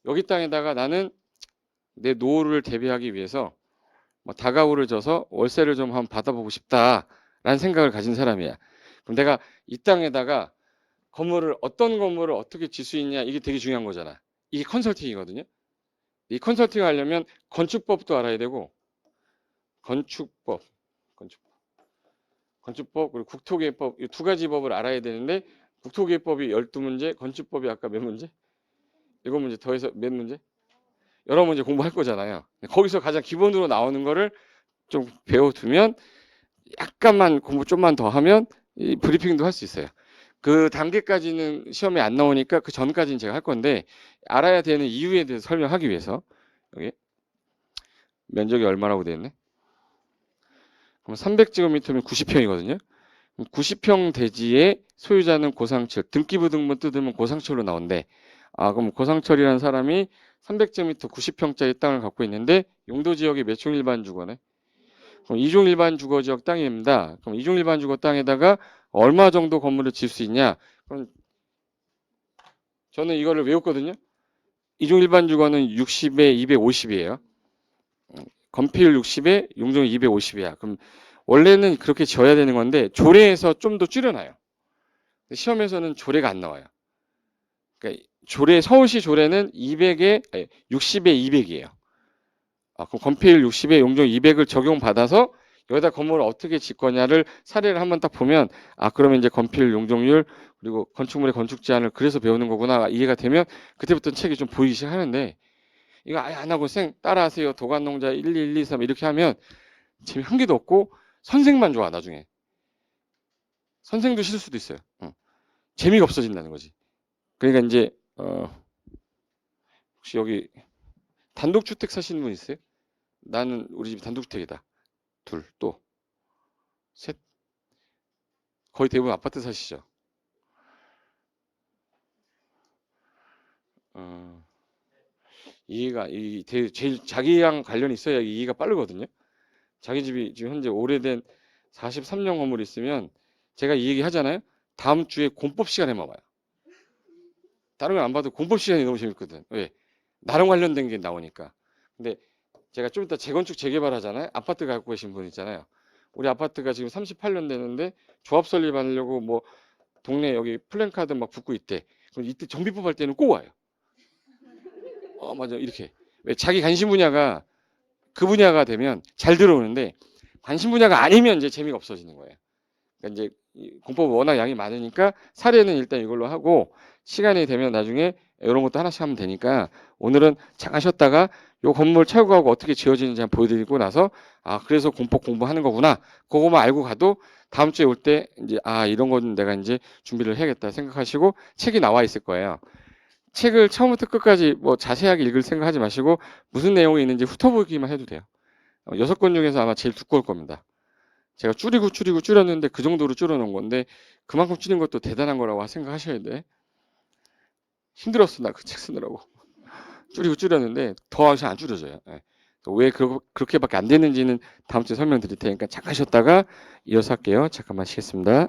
여기 땅에다가 나는 내 노후를 대비하기 위해서 다가구를 져서 월세를 좀 한번 받아보고 싶다라는 생각을 가진 사람이야. 그럼 내가 이 땅에다가 어떤 건물을 어떻게 질 수 있냐 이게 되게 중요한 거잖아. 이게 컨설팅이거든요. 이 컨설팅 하려면 건축법도 알아야 되고 건축법 그리고 국토계획법 이 두 가지 법을 알아야 되는데 국토계획법이 12문제, 건축법이 아까 몇 문제? 7문제 더해서 몇 문제? 여러 문제 공부할 거잖아요. 거기서 가장 기본으로 나오는 거를 좀 배워두면 약간만 공부 좀만 더 하면 이 브리핑도 할 수 있어요. 그 단계까지는 시험에 안 나오니까 그 전까지는 제가 할 건데 알아야 되는 이유에 대해서 설명하기 위해서 여기 면적이 얼마라고 되어 있네? 그럼 300제곱미터면 90평이거든요. 90평 대지의 소유자는 고상철, 등기부 등본 뜯으면 고상철로 나온대. 그럼 고상철이라는 사람이 300제곱미터 90평짜리 땅을 갖고 있는데 용도 지역이 몇 종 일반 주거네? 그럼 2종 일반 주거 지역 땅입니다. 그럼 2종 일반 주거 땅에다가 얼마 정도 건물을 지을 수 있냐? 그럼 저는 이거를 외웠거든요. 2종 일반 주거는 60에 250이에요. 건폐율 60에 용적률 250이야. 그럼 원래는 그렇게 지어야 되는 건데 조례에서 좀 더 줄여놔요. 시험에서는 조례가 안 나와요. 그러니까 서울시 조례는 60에 200이에요. 그럼 건폐율 60에 용적 200을 적용받아서 여기다 건물을 어떻게 짓 거냐를 사례를 한번 딱 보면 그러면 이제 건폐율 용적률 그리고 건축물의 건축 제한을 그래서 배우는 거구나 이해가 되면 그때부터 책이 좀 보이기 시작하는데 이거 아예 안 하고 따라하세요. 도관농자 1, 2, 1, 2, 3 이렇게 하면 재미 한 개도 없고 선생만 좋아 나중에. 선생도 싫을 수도 있어요. 재미가 없어진다는 거지. 그러니까 이제 혹시 여기 단독주택 사시는 분 있어요? 나는 우리 집 단독주택이다. 둘, 또 셋. 거의 대부분 아파트 사시죠. 이해가 제일 자기랑 관련이 있어야 이해가 빠르거든요. 자기 집이 지금 현재 오래된 43년 건물이 있으면 제가 이 얘기 하잖아요. 다음 주에 공법 시간에만 와요. 다른 건 안 봐도 공법 시간이 너무 재밌거든. 왜? 나랑 관련된 게 나오니까. 근데 제가 좀 이따 재건축 재개발 하잖아요. 아파트 갖고 계신 분 있잖아요. 우리 아파트가 지금 38년 되는데 조합 설립하려고 뭐 동네 여기 플랜카드 막 붙고 있대. 그럼 이때 정비법 할 때는 꼭 와요. 맞아. 이렇게. 왜? 자기 관심 분야가 그 분야가 되면 잘 들어오는데 관심 분야가 아니면 이제 재미가 없어지는 거예요. 그러니까 이제 공법 워낙 양이 많으니까 사례는 일단 이걸로 하고 시간이 되면 나중에 이런 것도 하나씩 하면 되니까 오늘은 잠깐 쉬었다가 요 건물 철거하고 어떻게 지어지는지 한번 보여드리고 나서 그래서 공법 공부하는 거구나 그거만 알고 가도 다음 주에 올 때 이제 이런 건 내가 이제 준비를 해야겠다 생각하시고 책이 나와 있을 거예요. 책을 처음부터 끝까지 뭐 자세하게 읽을 생각하지 마시고 무슨 내용이 있는지 훑어보기만 해도 돼요. 6권 중에서 아마 제일 두꺼울 겁니다. 제가 줄였는데 그 정도로 줄여놓은 건데 그만큼 줄인 것도 대단한 거라고 생각하셔야 돼. 힘들었어 나 그 책 쓰느라고. 줄였는데 더 안 줄여져요. 왜 그렇게밖에 안 되는지는 다음 주에 설명드릴 테니까 잠깐 쉬었다가 이어서 할게요. 잠깐만 쉬겠습니다.